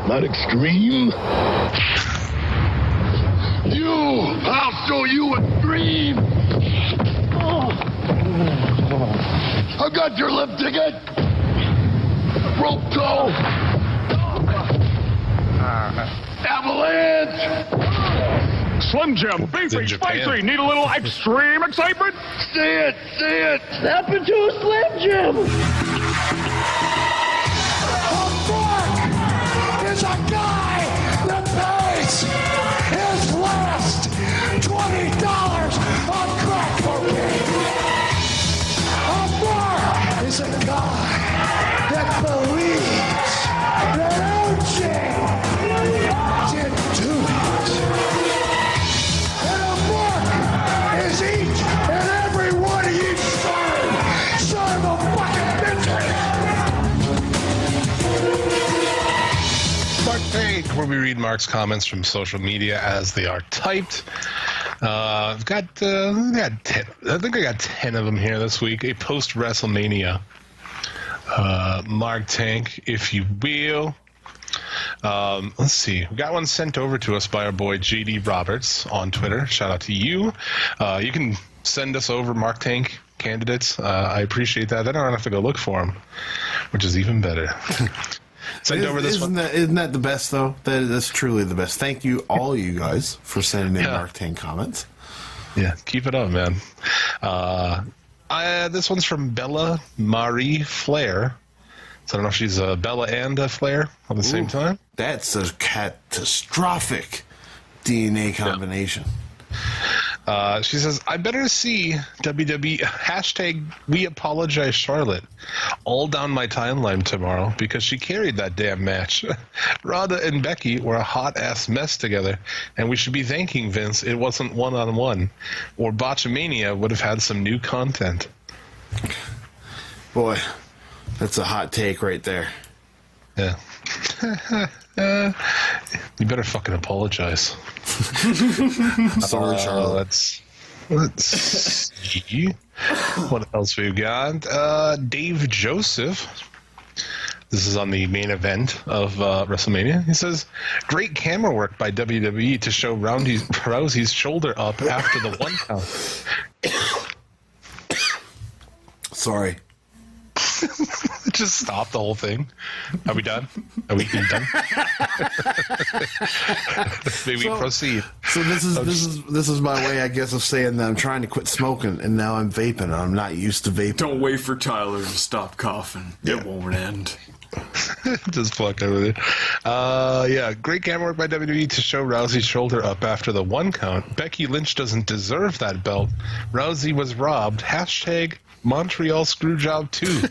Not extreme? I'll show you extreme! I've got your lift ticket! Rope toe! Avalanche! Slim Jim, beefy, spicy, need a little extreme excitement? See it! Step into a Slim Jim! Is a guy that pays his last $20 on crack cocaine. A Mark is a guy that believes that OJ didn't do it. And a Mark is each and every one of you son of a fucking bitch read Mark's comments from social media as they are typed. I've got 10, I think I got 10 of them here this week. A post-WrestleMania Mark Tank, if you will. Let's see. We got one sent over to us by our boy JD Roberts on Twitter. Shout out to you. You can send us over Mark Tank candidates. I appreciate that. Then I don't have to go look for them, which is even better. Send over this one. Isn't that the best, though? That's truly the best. Thank you, all you guys, for sending in Mark Tank comments. Yeah, keep it up, man. This one's from Bella Marie Flair. So I don't know if she's Bella and Flair at the same time. That's a catastrophic DNA combination. She says, I better see WWE hashtag we apologize Charlotte all down my timeline tomorrow because she carried that damn match. Ronda and Becky were a hot-ass mess together, and we should be thanking Vince it wasn't one-on-one, or Botchamania would have had some new content. Boy, that's a hot take right there. Yeah. You better fucking apologize. Sorry, Charlotte. Let's see what else we've got. Dave Joseph. This is on the main event of WrestleMania. He says, great camera work by WWE to show Rousey's shoulder up after the 1 count. Sorry. Just stop the whole thing. Are we done? Are we done? Maybe proceed. So this is my way, I guess, of saying that I'm trying to quit smoking, and now I'm vaping, and I'm not used to vaping. Don't wait for Tyler to stop coughing. Yeah. It won't end. Just fucking with it. Yeah, great camera work by WWE to show Rousey's shoulder up after the 1 count. Becky Lynch doesn't deserve that belt. Rousey was robbed. Hashtag Montreal Screwjob 2.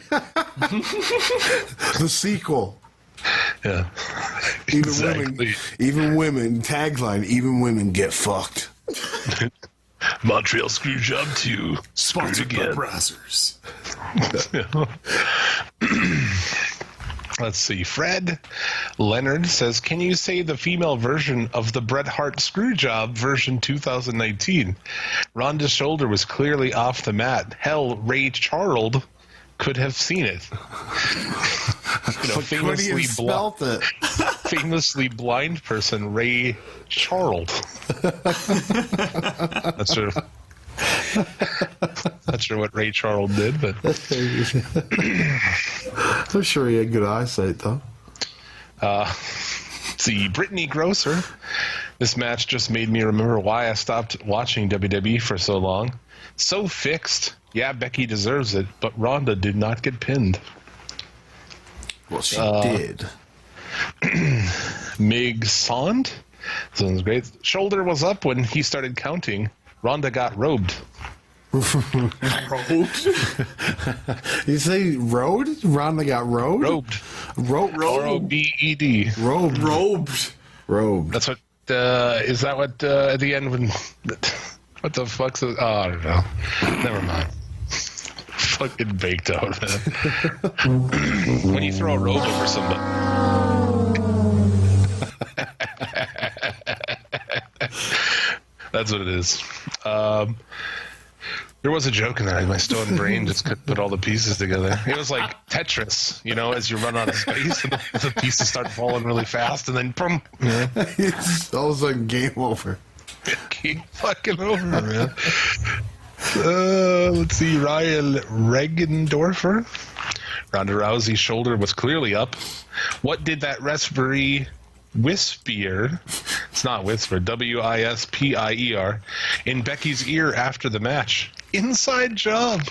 The sequel. Yeah. Even women, tagline, even women get fucked. Montreal Screwjob 2. Sponsored by Brazzers. Let's see. Fred Leonard says, can you say the female version of the Bret Hart Screwjob version 2019? Ronda's shoulder was clearly off the mat. Hell, Ray Charles could have seen it. Famously blind person, Ray Charles. Not sure what Ray Charles did, but I'm sure he had good eyesight, though. See, Brittany Grosser. This match just made me remember why I stopped watching WWE for so long. So fixed. Yeah, Becky deserves it, but Ronda did not get pinned. Well, she did. Mig Sond. Sounds great. Shoulder was up when he started counting. Ronda got robed. Robed? You say road? Ronda got robed? Robed. R-O-B-E-D. Robed. Robed. Robed. That's what, is that what, at the end when, what the fuck's the, oh, I don't know. Never mind. Fucking baked out, man. When you throw a robe over somebody. That's what it is. There was a joke in that. My stone brain just couldn't put all the pieces together. It was like Tetris, you know, as you run out of space and the pieces start falling really fast and then boom. Yeah. It's all of a sudden game over. Game fucking over, man. Let's see. Ryan Regendorfer. Ronda Rousey's shoulder was clearly up. What did that referee whisper? It's not whisper. W-I-S-P-I-E-R. In Becky's ear after the match. Inside job.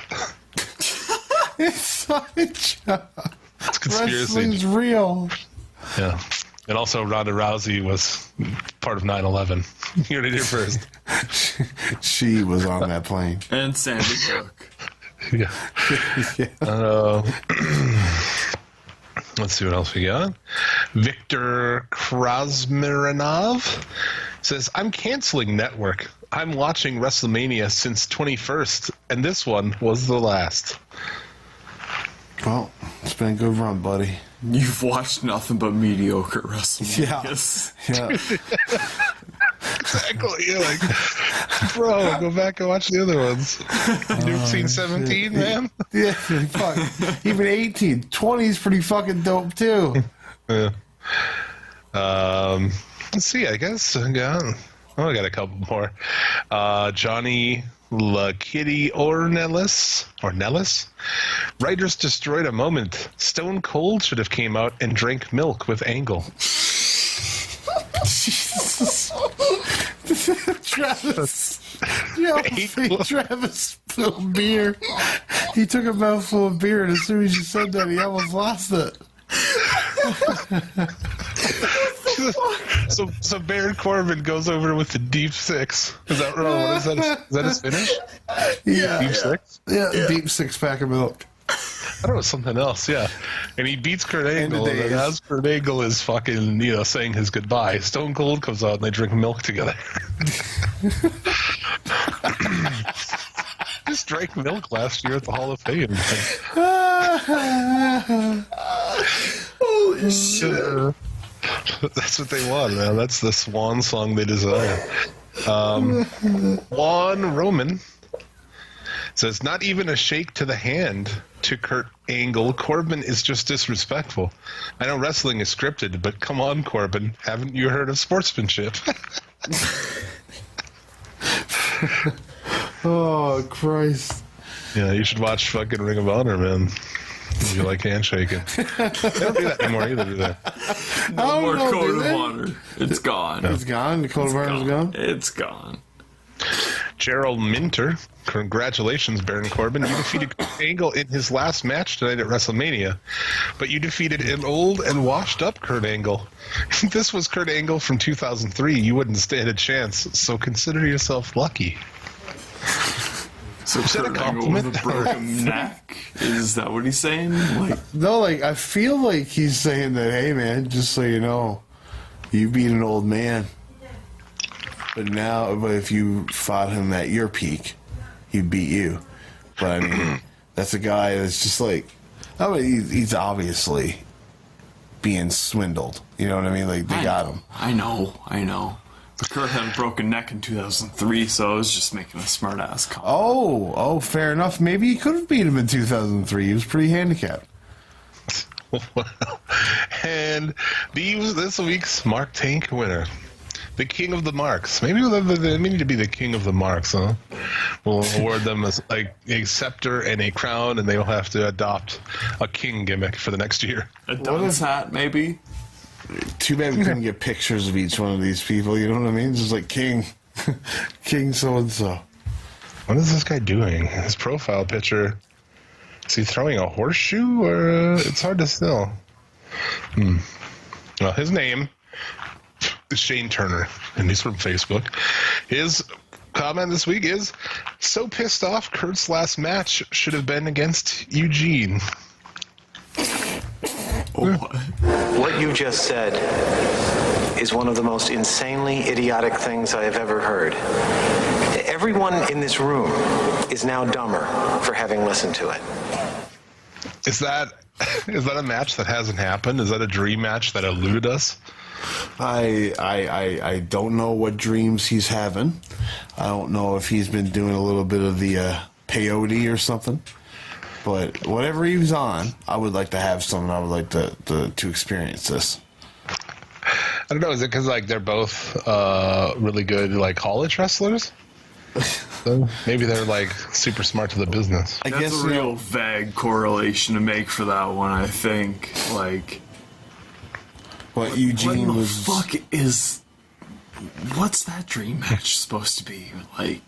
Inside job. It's conspiracy. Wrestling's real. Yeah. And also Ronda Rousey was part of 9/11. You heard it here first. She was on that plane. And Sandy Hook. Yeah. Let's see what else we got. Victor Krasmiranov says, I'm canceling network. I'm watching WrestleMania since 21st, and this one was the last. Well, it's been a good run, buddy. You've watched nothing but mediocre wrestling. Yeah. Exactly. You're like, bro, go back and watch the other ones. You've seen 17, man? Yeah, fuck. Even 18. 20 is pretty fucking dope, too. Yeah. Let's see, I guess. I got a couple more. Johnny La Kitty Ornelas. Writers destroyed a moment. Stone Cold should have came out and drank milk with Angle. Jesus. Travis. Travis spilled beer. He took a mouthful of beer, and as soon as you said that, he almost lost it. So Baron Corbin goes over with the deep six. Is that wrong? What is that? Is that his finish? Yeah. Deep six? Yeah, deep 6-pack of milk. I thought it was something else, yeah. And he beats Kurt Angle, and then as Kurt Angle is fucking, saying his goodbye, Stone Cold comes out and they drink milk together. Just drank milk last year at the Hall of Fame. Holy shit. That's what they want, man. That's the swan song they desire. Juan Roman says, not even a shake to the hand to Kurt Angle. Corbin is just disrespectful. I know wrestling is scripted, but come on, Corbin. Haven't you heard of sportsmanship? Oh, Christ. Yeah, you should watch fucking Ring of Honor, man. You like handshaking. They don't do that anymore either, do they? No more Code of Honor. It's gone. It's gone? The Code of Honor is gone? It's gone. Gerald Minter, congratulations, Baron Corbin. You defeated Angle in his last match tonight at WrestleMania, but you defeated an old and washed-up Kurt Angle. If this was Kurt Angle from 2003, you wouldn't stand a chance, so consider yourself lucky. So Kurt Angle with a broken neck? Is that what he's saying? No, I feel like he's saying that, hey, man, just so you know, you beat an old man. But if you fought him at your peak, he'd beat you. But, I mean, that's a guy that's just he's obviously being swindled. You know what I mean? They got him. I know. But Kurt had a broken neck in 2003, so I was just making a smart-ass comment. Oh, fair enough. Maybe he could have beat him in 2003. He was pretty handicapped. And this week's Mark Tank winner, the King of the Marks. Maybe they need to be the King of the Marks, huh? We'll award them a scepter and a crown, and they'll have to adopt a king gimmick for the next year. A dunce hat, maybe? Too bad we couldn't get pictures of each one of these people, you know what I mean? Just like King so-and-so. What is this guy doing? His profile picture, is he throwing a horseshoe, or it's hard to tell. Well, his name is Shane Turner, and he's from Facebook. His comment this week is, so pissed off Kurt's last match should have been against Eugene. What you just said is one of the most insanely idiotic things I have ever heard. Everyone in this room is now dumber for having listened to it. Is that a match that hasn't happened? Is that a dream match that eluded us? I don't know what dreams he's having. I don't know if he's been doing a little bit of the peyote or something. But whatever he was on, I would like to have some. I would like to experience this. I don't know. Is it because they're both really good college wrestlers? So maybe they're super smart to the business. I guess a real vague correlation to make for that one. I think what Eugene what the fuck is? What's that dream match supposed to be like?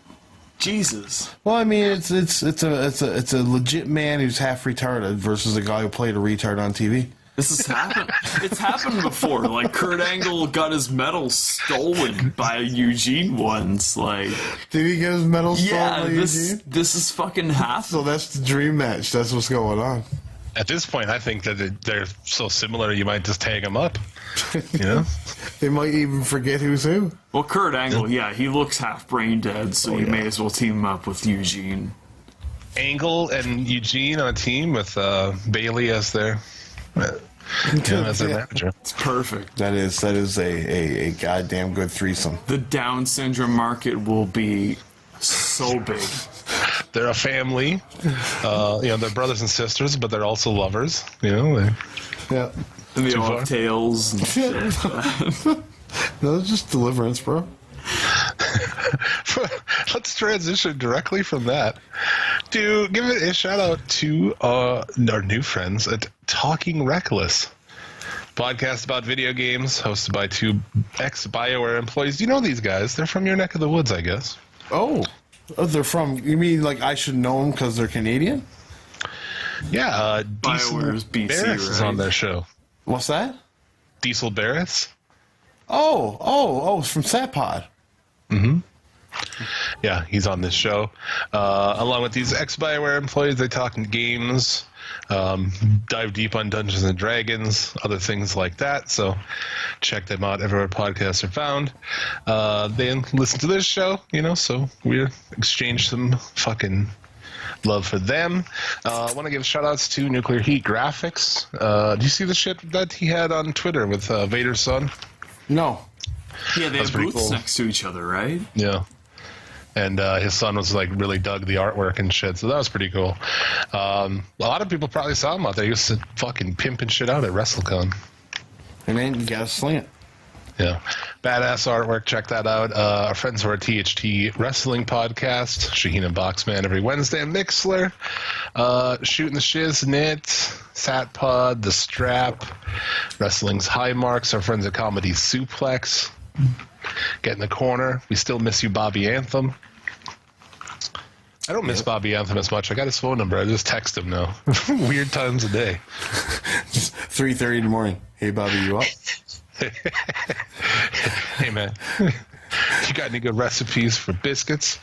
Jesus. Well, I mean, it's a legit man who's half retarded versus a guy who played a retard on TV. This has happened. It's happened before. Kurt Angle got his medal stolen by Eugene once. Did he get his medal stolen by Eugene? This is fucking happened. So that's the dream match. That's what's going on. At this point, I think that they're so similar, you might just tag them up. You know? They might even forget who's who. Well, Kurt Angle, he looks half brain dead, so you may as well team him up with Eugene. Angle and Eugene on a team with Bailey as their as their manager. It's perfect. That is a goddamn good threesome. The Down syndrome market will be so big. They're a family. They're brothers and sisters, but they're also lovers. Yeah. And they all have tails and shit. No, it's just Deliverance, bro. Let's transition directly from that to give it a shout out to our new friends at Talking Reckless, podcast about video games hosted by two ex-BioWare employees. Do you know these guys? They're from your neck of the woods, I guess. Oh, they're from, you mean like I should know them because they're Canadian? Yeah, BioWare's BC, Barris is on their show. What's that? Diesel Barris. Oh, from Satpod. Mm-hmm. Yeah, he's on this show. Along with these ex-BioWare employees, they talk games, dive deep on Dungeons and Dragons, other things like that. So check them out everywhere podcasts are found. They listen to this show, so we exchange some fucking love for them. I want to give shout-outs to Nuclear Heat Graphics. Do you see the shit that he had on Twitter with Vader's son? No. Yeah, they have booths next to each other, right? Yeah. And his son was really dug the artwork and shit, so that was pretty cool. A lot of people probably saw him out there. He was fucking pimping shit out at WrestleCon. Hey man, you gotta sling it. Yeah. Badass artwork. Check that out. Our friends who are THT Wrestling Podcast, Shaheen and Boxman every Wednesday, and Mixler. Shooting the Shiz, Knit, Satpod, The Strap, Wrestling's High Marks, our friends at Comedy Suplex. Get in the corner. We still miss you, Bobby Anthem. I don't miss Bobby Anthem as much. I got his phone number. I just text him now. Weird times a day. 3:30 in the morning. Hey, Bobby, you up? Hey, man. You got any good recipes for biscuits?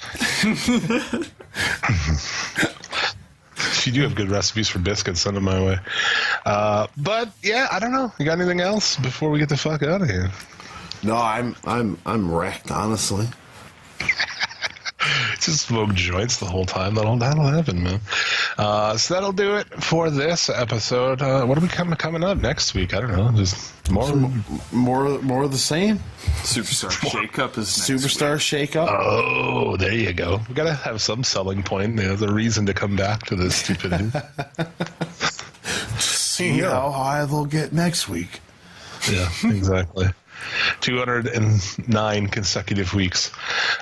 You do have good recipes for biscuits. Send them my way. But, yeah, I don't know. You got anything else before we get the fuck out of here? No, I'm wrecked, honestly. Just smoke joints the whole time. That'll happen, man. So that'll do it for this episode. What are we coming up next week? I don't know. Just more of the same. Superstar Shakeup is next Superstar Shakeup. Oh, there you go. We gotta have some selling point. There's a reason to come back to this stupidity. See how high they'll get next week. Yeah, exactly. 209 consecutive weeks.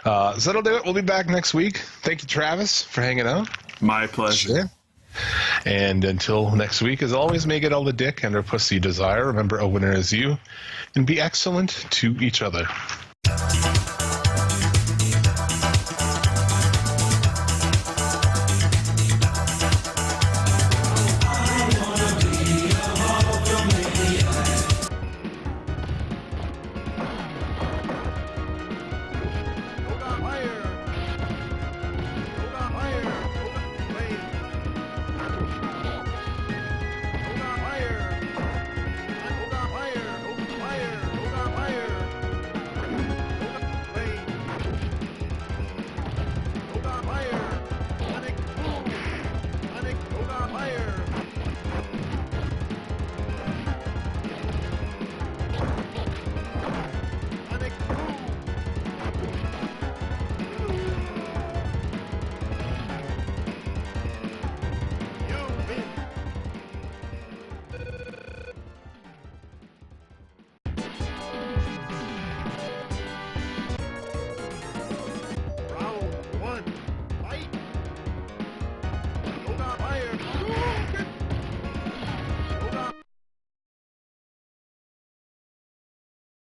So that'll do it. We'll be back next week. Thank you, Travis, for hanging out. My pleasure. Sure. And until next week, as always, may get all the dick and or pussy you desire. Remember, a winner is you. And be excellent to each other.